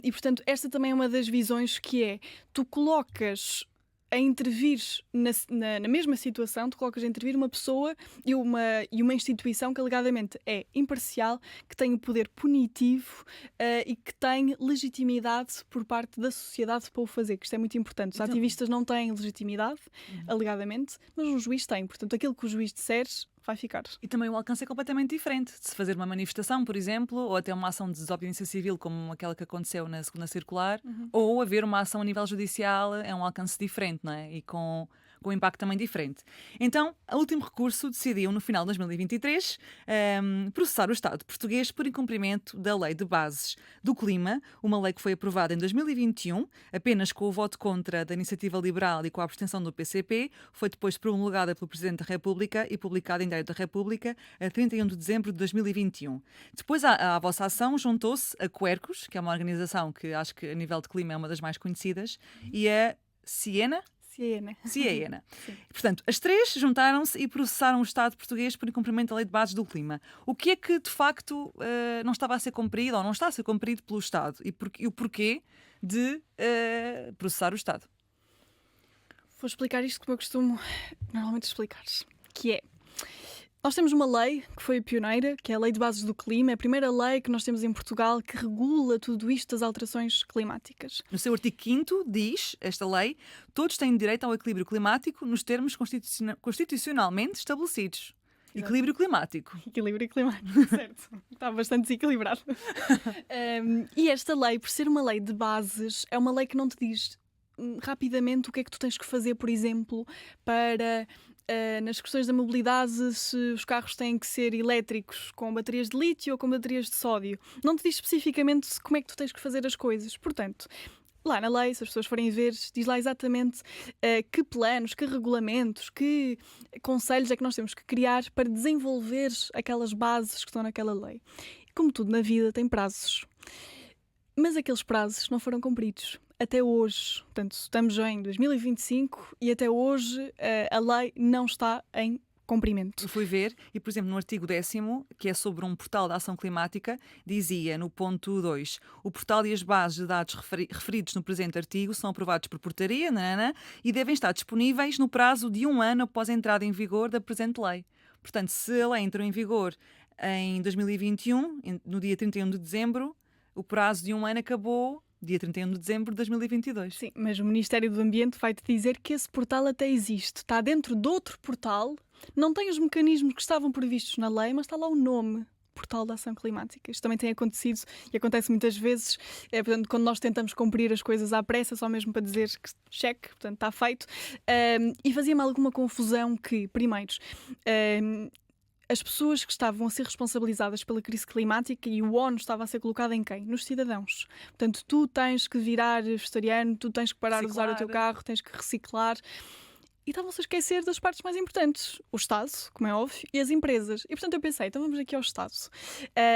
E, portanto, esta também é uma das visões, que é, tu colocas a intervir na mesma situação, tu colocas a intervir uma pessoa e uma instituição que alegadamente é imparcial, que tem o poder punitivo e que tem legitimidade por parte da sociedade para o fazer, que isto é muito importante. Os ativistas não têm legitimidade, alegadamente, mas um juiz tem. Portanto, aquilo que o juiz disser vai ficar. E também o alcance é completamente diferente. De se fazer uma manifestação, por exemplo, ou até uma ação de desobediência civil, como aquela que aconteceu na segunda circular, ou haver uma ação a nível judicial, é um alcance diferente, não é? E com um impacto também diferente. Então, o último recurso decidiu, no final de 2023, processar o Estado português por incumprimento da Lei de Bases do Clima, uma lei que foi aprovada em 2021, apenas com o voto contra da Iniciativa Liberal e com a abstenção do PCP, foi depois promulgada pelo Presidente da República e publicada em Diário da República a 31 de dezembro de 2021. Depois, à vossa ação, juntou-se a Quercus, que é uma organização que acho que a nível de clima é uma das mais conhecidas, e a Ciena. Ciena. Portanto, as três juntaram-se e processaram o Estado português por incumprimento da Lei de Bases do Clima. O que é que, de facto, não estava a ser cumprido ou não está a ser cumprido pelo Estado? E o porquê de processar o Estado? Vou explicar isto como eu costumo normalmente explicar, que é: nós temos uma lei que foi a pioneira, que é a Lei de Bases do Clima, é a primeira lei que nós temos em Portugal que regula tudo isto das alterações climáticas. No seu artigo 5º diz, esta lei, todos têm direito ao equilíbrio climático nos termos constitucionalmente estabelecidos. Exato. Equilíbrio climático. Equilíbrio climático, certo. Está bastante desequilibrado. E esta lei, por ser uma lei de bases, é uma lei que não te diz rapidamente o que é que tu tens que fazer, por exemplo, para... nas questões da mobilidade, se os carros têm que ser elétricos com baterias de lítio ou com baterias de sódio. Não te diz especificamente como é que tu tens que fazer as coisas. Portanto, lá na lei, se as pessoas forem ver, diz lá exatamente que planos, que regulamentos, que conselhos é que nós temos que criar para desenvolver aquelas bases que estão naquela lei. E, como tudo na vida, tem prazos. Mas aqueles prazos não foram cumpridos. Até hoje, portanto, estamos em 2025 e até hoje a lei não está em cumprimento. Eu fui ver e, por exemplo, no artigo 10º, que é sobre um portal de ação climática, dizia no ponto 2, o portal e as bases de dados referidos no presente artigo são aprovados por portaria e devem estar disponíveis no prazo de 1 ano após a entrada em vigor da presente lei. Portanto, se a lei entrou em vigor em 2021, no dia 31 de dezembro, o prazo de 1 ano acabou dia 31 de dezembro de 2022. Sim, mas o Ministério do Ambiente vai-te dizer que esse portal até existe. Está dentro de outro portal, não tem os mecanismos que estavam previstos na lei, mas está lá o nome. Portal da Ação Climática. Isto também tem acontecido e acontece muitas vezes, portanto, quando nós tentamos cumprir as coisas à pressa, só mesmo para dizer que cheque, portanto, está feito. E fazia-me alguma confusão que, primeiro, as pessoas que estavam a ser responsabilizadas pela crise climática e o ONU estava a ser colocado em quem? Nos cidadãos. Portanto, tu tens que virar vegetariano, tu tens que parar de usar o teu carro, tens que reciclar. E estavam-se a esquecer das partes mais importantes. O Estado, como é óbvio, e as empresas. E, portanto, eu pensei, então vamos aqui ao Estado.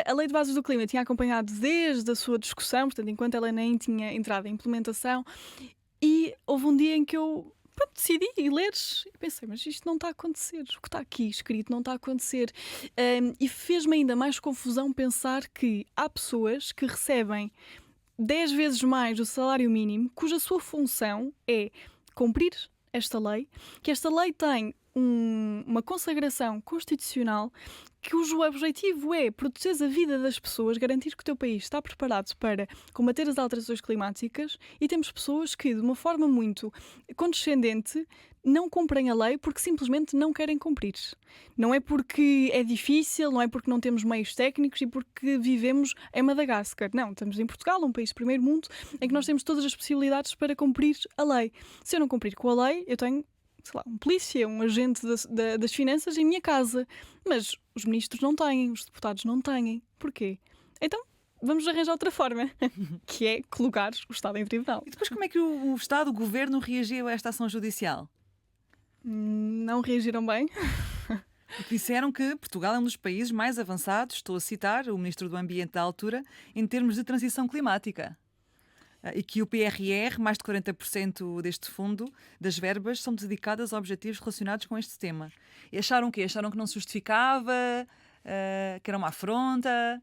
A Lei de Bases do Clima tinha acompanhado desde a sua discussão, portanto, enquanto ela nem tinha entrado em implementação, e houve um dia em que eu decidi ler e pensei, mas isto não está a acontecer. O que está aqui escrito não está a acontecer. E fez-me ainda mais confusão pensar que há pessoas que recebem 10 vezes mais o salário mínimo, cuja sua função é cumprir esta lei, que esta lei tem uma consagração constitucional cujo objetivo é proteger a vida das pessoas, garantir que o teu país está preparado para combater as alterações climáticas, e temos pessoas que, de uma forma muito condescendente, não cumprem a lei porque simplesmente não querem cumprir. Não é porque é difícil, não é porque não temos meios técnicos e porque vivemos em Madagascar. Não, estamos em Portugal, um país de primeiro mundo, em que nós temos todas as possibilidades para cumprir a lei. Se eu não cumprir com a lei, eu tenho, sei lá, um polícia, um agente das finanças em minha casa. Mas os ministros não têm, os deputados não têm. Porquê? Então, vamos arranjar outra forma, que é colocar o Estado em tribunal. E depois como é que o Estado, o Governo, reagiu a esta ação judicial? Não reagiram bem. Porque disseram que Portugal é um dos países mais avançados, estou a citar o Ministro do Ambiente da altura, em termos de transição climática. E que o PRR, mais de 40% deste fundo, das verbas, são dedicadas a objetivos relacionados com este tema. E acharam o quê? Acharam que não se justificava, que era uma afronta?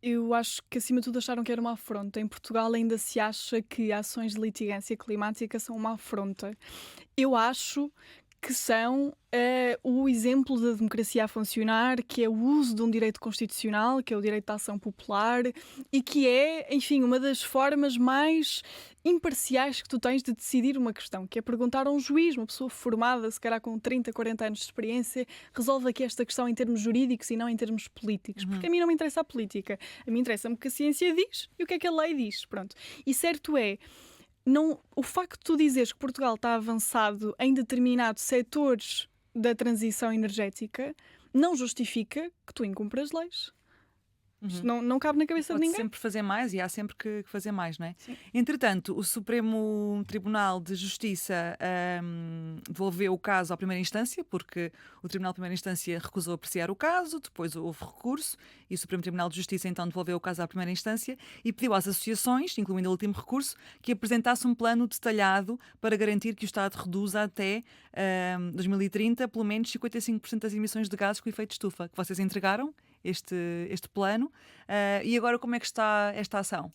Eu acho que, acima de tudo, acharam que era uma afronta. Em Portugal ainda se acha que ações de litigância climática são uma afronta. Eu acho que são o exemplo da democracia a funcionar, que é o uso de um direito constitucional, que é o direito à ação popular, e que é, enfim, uma das formas mais imparciais que tu tens de decidir uma questão, que é perguntar a um juiz, uma pessoa formada, se calhar com 30, 40 anos de experiência, resolve aqui esta questão em termos jurídicos e não em termos políticos. Porque a mim não me interessa a política, a mim interessa-me o que a ciência diz e o que é que a lei diz. Pronto. E certo é, o facto de tu dizeres que Portugal está avançado em determinados setores da transição energética não justifica que tu incumpras leis. Isto não cabe na cabeça de Pode ninguém. sempre fazer mais e há sempre que fazer mais, não é? Sim. Entretanto, o Supremo Tribunal de Justiça devolveu o caso à primeira instância, porque o Tribunal de Primeira Instância recusou apreciar o caso, depois houve recurso e o Supremo Tribunal de Justiça então devolveu o caso à primeira instância e pediu às associações, incluindo o último recurso, que apresentasse um plano detalhado para garantir que o Estado reduza até 2030 pelo menos 55% das emissões de gases com efeito de estufa, que vocês entregaram este plano. E agora como é que está esta ação?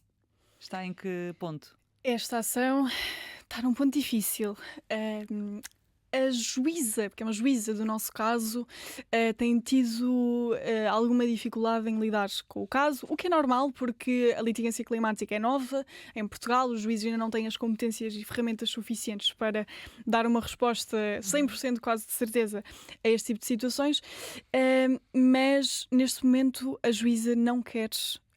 Está em que ponto? Esta ação está num ponto difícil. A juíza, porque é uma juíza do nosso caso, tem tido alguma dificuldade em lidar com o caso, o que é normal porque a litigância climática é nova em Portugal, os juízes ainda não têm as competências e ferramentas suficientes para dar uma resposta 100% quase de certeza a este tipo de situações, mas neste momento a juíza não quer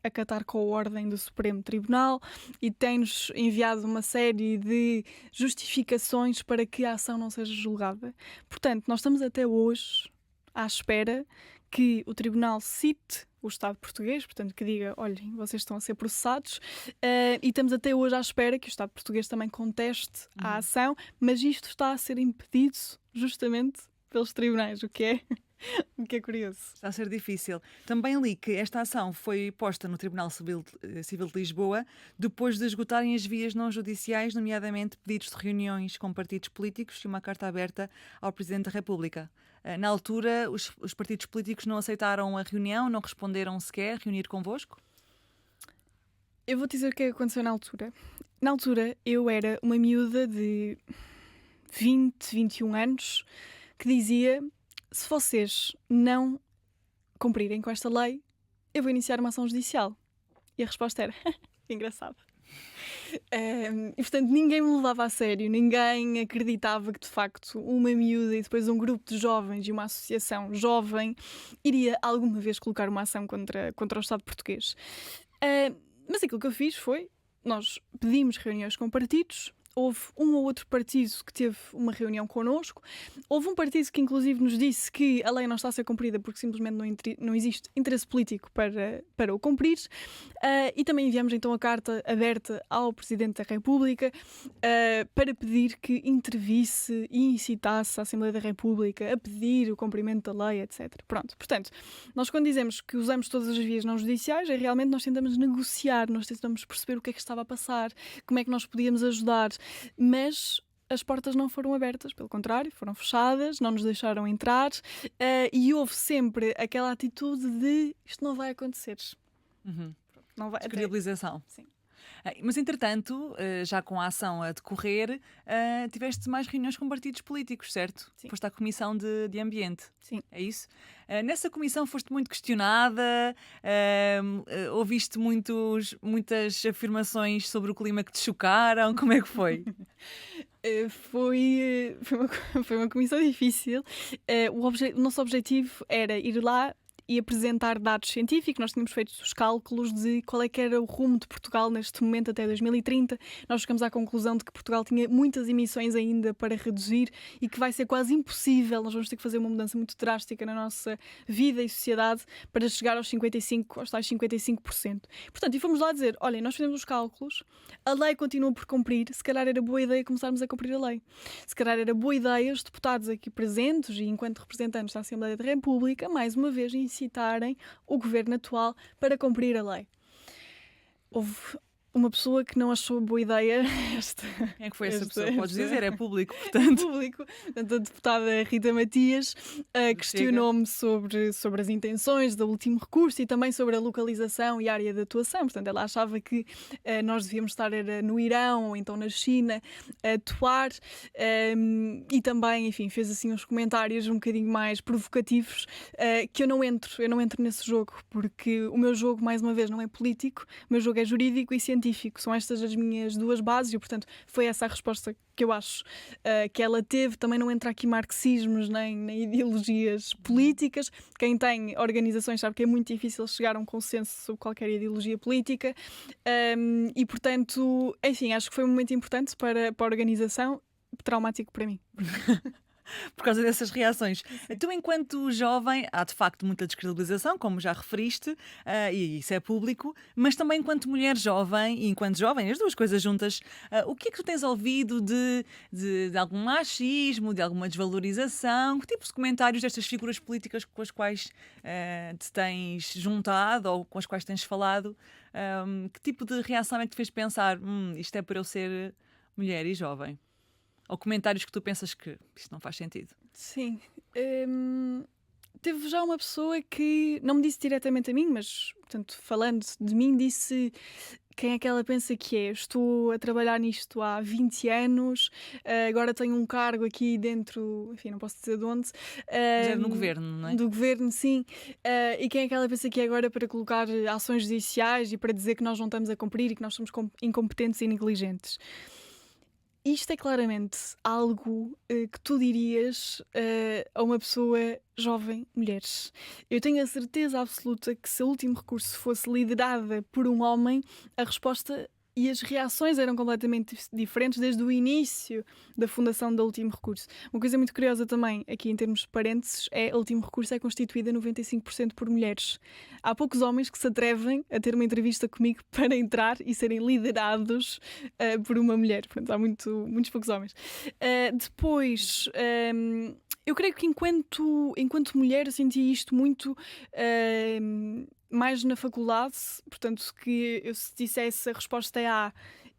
acatar com a ordem do Supremo Tribunal e tem-nos enviado uma série de justificações para que a ação não seja julgada. Portanto, nós estamos até hoje à espera que o Tribunal cite o Estado português, portanto que diga, olhem, vocês estão a ser processados, e estamos até hoje à espera que o Estado português também conteste a ação, mas isto está a ser impedido justamente pelos tribunais, o que é curioso. Está a ser difícil. Também li que esta ação foi posta no Tribunal Civil de Lisboa depois de esgotarem as vias não judiciais, nomeadamente pedidos de reuniões com partidos políticos e uma carta aberta ao Presidente da República. Na altura, os partidos políticos não aceitaram a reunião, não responderam sequer reunir convosco? Eu vou dizer o que aconteceu na altura. Na altura, eu era uma miúda de 20, 21 anos que dizia: se vocês não cumprirem com esta lei, eu vou iniciar uma ação judicial. E a resposta era: engraçado. E portanto ninguém me levava a sério, ninguém acreditava que de facto uma miúda e depois um grupo de jovens e uma associação jovem iria alguma vez colocar uma ação contra o Estado português. Mas aquilo que eu fiz foi, nós pedimos reuniões com partidos. Houve um ou outro partido que teve uma reunião connosco. Houve um partido que inclusive nos disse que a lei não está a ser cumprida porque simplesmente não existe interesse político para o cumprir. E também enviamos então a carta aberta ao Presidente da República para pedir que intervisse e incitasse a Assembleia da República a pedir o cumprimento da lei, etc. Pronto, portanto, nós quando dizemos que usamos todas as vias não judiciais, é realmente nós tentamos negociar, nós tentamos perceber o que é que estava a passar, como é que nós podíamos ajudar. Mas as portas não foram abertas, pelo contrário, foram fechadas, não nos deixaram entrar, e houve sempre aquela atitude de isto não vai acontecer. Uhum. Não vai, Descredibilização. Sim. Mas, entretanto, já com a ação a decorrer, tiveste mais reuniões com partidos políticos, certo? Sim. Foste à Comissão de Ambiente. Sim. É isso? Nessa comissão foste muito questionada, ouviste muitas afirmações sobre o clima que te chocaram, como é que foi? Foi uma comissão difícil. O nosso objetivo era ir lá e apresentar dados científicos. Nós tínhamos feito os cálculos de qual é que era o rumo de Portugal neste momento até 2030. Nós chegamos à conclusão de que Portugal tinha muitas emissões ainda para reduzir e que vai ser quase impossível. Nós vamos ter que fazer uma mudança muito drástica na nossa vida e sociedade para chegar aos tais 55%. Portanto, e fomos lá dizer, olhem, nós fizemos os cálculos, a lei continua por cumprir, se calhar era boa ideia começarmos a cumprir a lei. Se calhar era boa ideia os deputados aqui presentes e enquanto representantes da Assembleia da República, mais uma vez, incitarem o governo atual para cumprir a lei. Houve uma pessoa que não achou boa ideia Quem é que foi essa pessoa? Podes dizer, é público, portanto. Público. Portanto, a deputada Rita Matias questionou-me sobre as intenções do último recurso e também sobre a localização e área de atuação. Portanto, ela achava que nós devíamos estar no Irão ou então na China a atuar e também, enfim, fez assim uns comentários um bocadinho mais provocativos que eu não entro nesse jogo, porque o meu jogo, mais uma vez, não é político, o meu jogo é jurídico e científico. São estas as minhas duas bases e, portanto, foi essa a resposta que eu acho que ela teve. Também não entra aqui marxismos nem ideologias políticas. Quem tem organizações sabe que é muito difícil chegar a um consenso sobre qualquer ideologia política e, portanto, enfim, acho que foi um momento importante para a organização, traumático para mim. Por causa dessas reações. Tu, enquanto jovem, há de facto muita descredibilização, como já referiste, e isso é público, mas também enquanto mulher jovem e enquanto jovem, as duas coisas juntas, o que é que tu tens ouvido de algum machismo, de alguma desvalorização? Que tipos de comentários destas figuras políticas com as quais te tens juntado ou com as quais tens falado? Que tipo de reação é que te fez pensar isto é por eu ser mulher e jovem? Ou comentários que tu pensas que isto não faz sentido? Sim. Teve já uma pessoa que não me disse diretamente a mim, mas, portanto, falando de mim, disse quem é que ela pensa que é. Estou a trabalhar nisto há 20 anos, agora tenho um cargo aqui dentro, enfim, não posso dizer de onde. Mas é no governo, não é? Do governo, sim. E quem é que ela pensa que é agora para colocar ações judiciais e para dizer que nós não estamos a cumprir e que nós somos incompetentes e negligentes? Isto é claramente algo que tu dirias a uma pessoa jovem, mulheres. Eu tenho a certeza absoluta que se o último recurso fosse liderada por um homem, a resposta e as reações eram completamente diferentes desde o início da fundação do último recurso. Uma coisa muito curiosa também, aqui em termos de parênteses, é o último recurso é constituído a 95% por mulheres. Há poucos homens que se atrevem a ter uma entrevista comigo para entrar e serem liderados por uma mulher. Portanto, há muitos poucos homens. Depois... eu creio que enquanto mulher eu senti isto muito mais na faculdade, portanto, que eu se dissesse a resposta é A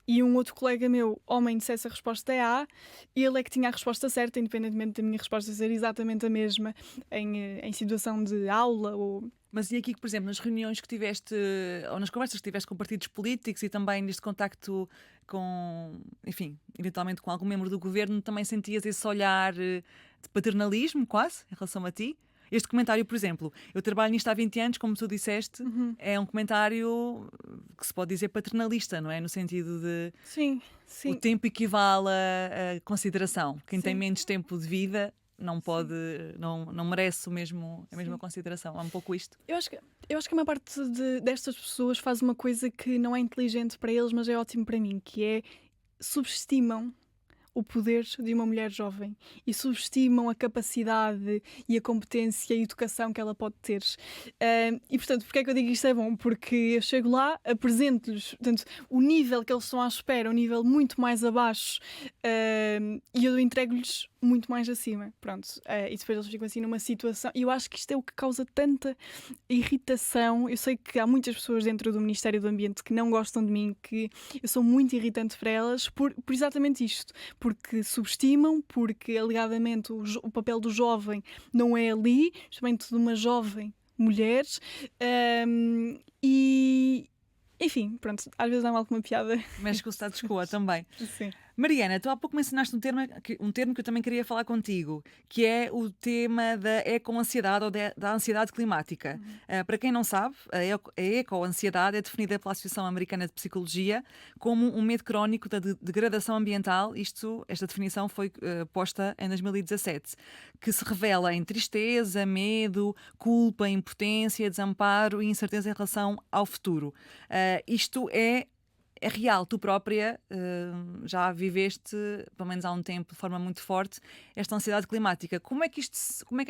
e um outro colega meu, homem, dissesse a resposta é A, ele é que tinha a resposta certa, independentemente da minha resposta ser exatamente a mesma em situação de aula ou... Mas e aqui, por exemplo, nas reuniões que tiveste, ou nas conversas que tiveste com partidos políticos e também neste contacto com, enfim, eventualmente com algum membro do governo, também sentias esse olhar de paternalismo, quase, em relação a ti? Este comentário, por exemplo, eu trabalho nisto há 20 anos, como tu disseste, é um comentário que se pode dizer paternalista, não é? No sentido de Sim. o tempo equivale a consideração. Quem tem menos tempo de vida não pode, não merece a mesma consideração. É um pouco isto. Eu acho que a maior parte destas pessoas faz uma coisa que não é inteligente para eles, mas é ótimo para mim, que é subestimam o poder de uma mulher jovem e subestimam a capacidade e a competência e a educação que ela pode ter. E, portanto, porque é que eu digo isto é bom? Porque eu chego lá, apresento-lhes, portanto, o nível que eles estão à espera, um nível muito mais abaixo, e eu entrego-lhes muito mais acima. Pronto. E depois eles ficam assim numa situação... E eu acho que isto é o que causa tanta irritação. Eu sei que há muitas pessoas dentro do Ministério do Ambiente que não gostam de mim, que eu sou muito irritante para elas por exatamente isto. Porque subestimam, porque alegadamente o papel do jovem não é ali, justamente de uma jovem mulher, e Enfim, pronto, às vezes dá mal com uma piada. Mexe com o status quo também. Sim. Mariana, tu há pouco mencionaste um termo que eu também queria falar contigo, que é o tema da ecoansiedade ou da ansiedade climática. Para quem não sabe, a ecoansiedade é definida pela Associação Americana de Psicologia como um medo crónico da degradação ambiental. Esta definição foi posta em 2017, que se revela em tristeza, medo, culpa, impotência, desamparo e incerteza em relação ao futuro. Isto é real, tu própria já viveste, pelo menos há um tempo, de forma muito forte, esta ansiedade climática. Como é que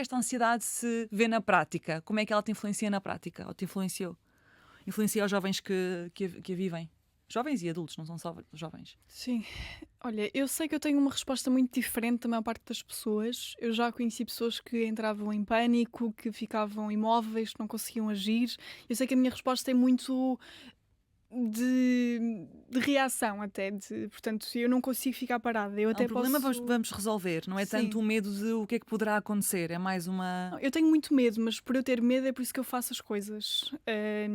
esta ansiedade se vê na prática? Como é que ela te influencia na prática? Ou te influenciou? Influencia os jovens que a vivem? Jovens e adultos, não são só jovens. Sim. Olha, eu sei que eu tenho uma resposta muito diferente da maior parte das pessoas. Eu já conheci pessoas que entravam em pânico, que ficavam imóveis, que não conseguiam agir. Eu sei que a minha resposta é muito de reação até, portanto, eu não consigo ficar parada. Eu até O problema posso... vamos resolver, não é Sim. tanto o medo de o que é que poderá acontecer, é mais uma... Não, eu tenho muito medo, mas por eu ter medo é por isso que eu faço as coisas.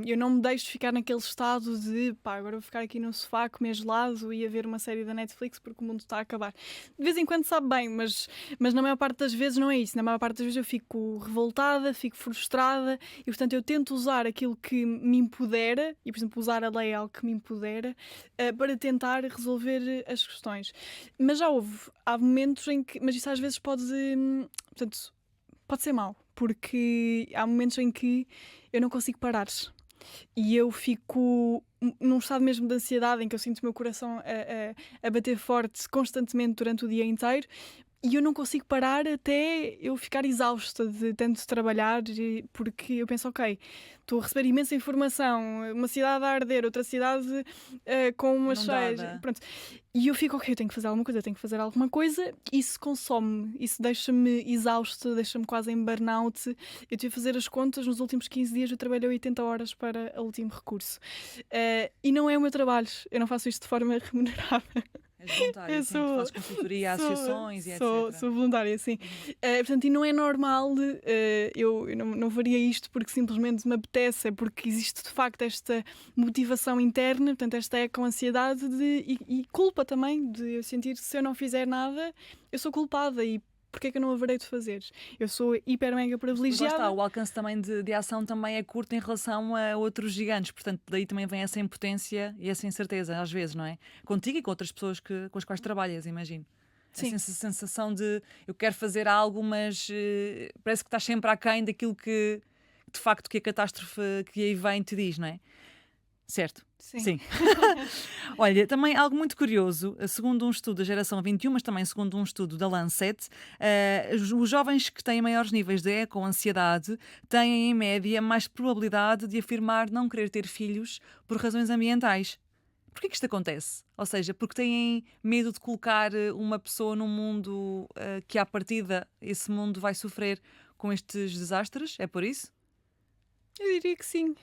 Eu não me deixo ficar naquele estado de pá, agora vou ficar aqui no sofá, comer gelado e a ver uma série da Netflix porque o mundo está a acabar. De vez em quando sabe bem, mas na maior parte das vezes não é isso. Na maior parte das vezes eu fico revoltada, fico frustrada e, portanto, eu tento usar aquilo que me empodera e, por exemplo, usar a lei é algo que me empodera para tentar resolver as questões. Mas há momentos em que... Mas isso às vezes pode... Portanto, pode ser mau, porque há momentos em que eu não consigo parar e eu fico num estado mesmo de ansiedade em que eu sinto o meu coração a bater forte constantemente durante o dia inteiro e eu não consigo parar até eu ficar exausta de tanto trabalhar, porque eu penso, ok, estou a receber imensa informação, uma cidade a arder, outra cidade com umas cheias, pronto. E eu fico, ok, eu tenho que fazer alguma coisa, isso consome-me, isso deixa-me exausta, deixa-me quase em burnout. Eu tive a fazer as contas, nos últimos 15 dias eu trabalhei 80 horas para o último recurso. E não é o meu trabalho, eu não faço isto de forma remunerada. És voluntária, sim, tu fazes consultoria a associações e etc. Sou voluntária, sim. Portanto, e não é normal, eu não faria isto porque simplesmente me apetece, é porque existe de facto esta motivação interna, portanto, esta eco-ansiedade e culpa também, de eu sentir que se eu não fizer nada, eu sou culpada e porque é que eu não haverei de fazer? Eu sou hiper mega privilegiada. Mas lá está, o alcance também de ação também é curto em relação a outros gigantes, portanto daí também vem essa impotência e essa incerteza às vezes, não é? Contigo e com outras pessoas com as quais trabalhas, imagino. Sim. Essa sensação de eu quero fazer algo, mas parece que estás sempre aquém daquilo que de facto que a catástrofe que aí vem te diz, não é? Certo? Sim. Olha, também algo muito curioso, segundo um estudo da geração 21, mas também segundo um estudo da Lancet, os jovens que têm maiores níveis de eco-ansiedade têm, em média, mais probabilidade de afirmar não querer ter filhos por razões ambientais. Porquê que isto acontece? Ou seja, porque têm medo de colocar uma pessoa num mundo que, à partida, esse mundo vai sofrer com estes desastres? É por isso? Eu diria que sim.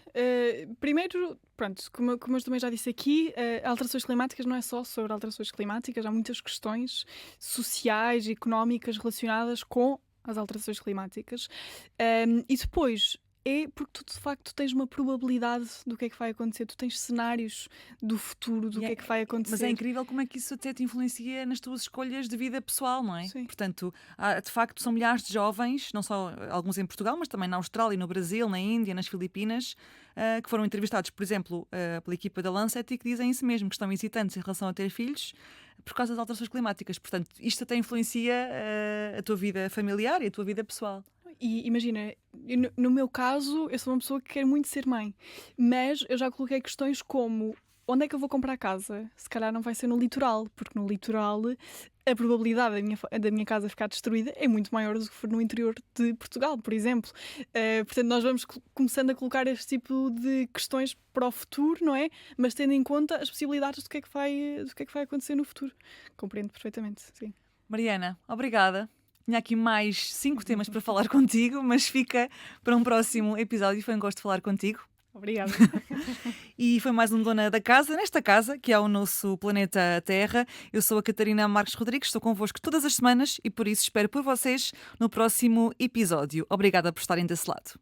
Primeiro, pronto, como eu também já disse aqui, alterações climáticas não é só sobre alterações climáticas, há muitas questões sociais e económicas relacionadas com as alterações climáticas. E depois, é porque tu de facto tens uma probabilidade do que é que vai acontecer, tu tens cenários do futuro, do que é que vai acontecer. Mas é incrível como é que isso até te influencia nas tuas escolhas de vida pessoal, não é? Sim. Portanto, de facto, são milhares de jovens, não só alguns em Portugal, mas também na Austrália, no Brasil, na Índia, nas Filipinas, que foram entrevistados, por exemplo, pela equipa da Lancet e que dizem isso mesmo, que estão hesitantes em relação a ter filhos por causa das alterações climáticas. Portanto, isto até influencia a tua vida familiar e a tua vida pessoal. E imagina, no meu caso, eu sou uma pessoa que quer muito ser mãe, mas eu já coloquei questões como onde é que eu vou comprar casa? Se calhar não vai ser no litoral, porque no litoral a probabilidade da minha casa ficar destruída é muito maior do que for no interior de Portugal, por exemplo. Portanto, nós vamos começando a colocar este tipo de questões para o futuro, não é? Mas tendo em conta as possibilidades do que é que vai acontecer no futuro. Compreendo perfeitamente, sim. Mariana, obrigada. Tinha aqui mais 5 temas para falar contigo, mas fica para um próximo episódio. Foi um gosto de falar contigo. Obrigada. E foi mais um Dona da Casa, nesta casa, que é o nosso planeta Terra. Eu sou a Catarina Marques Rodrigues, estou convosco todas as semanas e por isso espero por vocês no próximo episódio. Obrigada por estarem desse lado.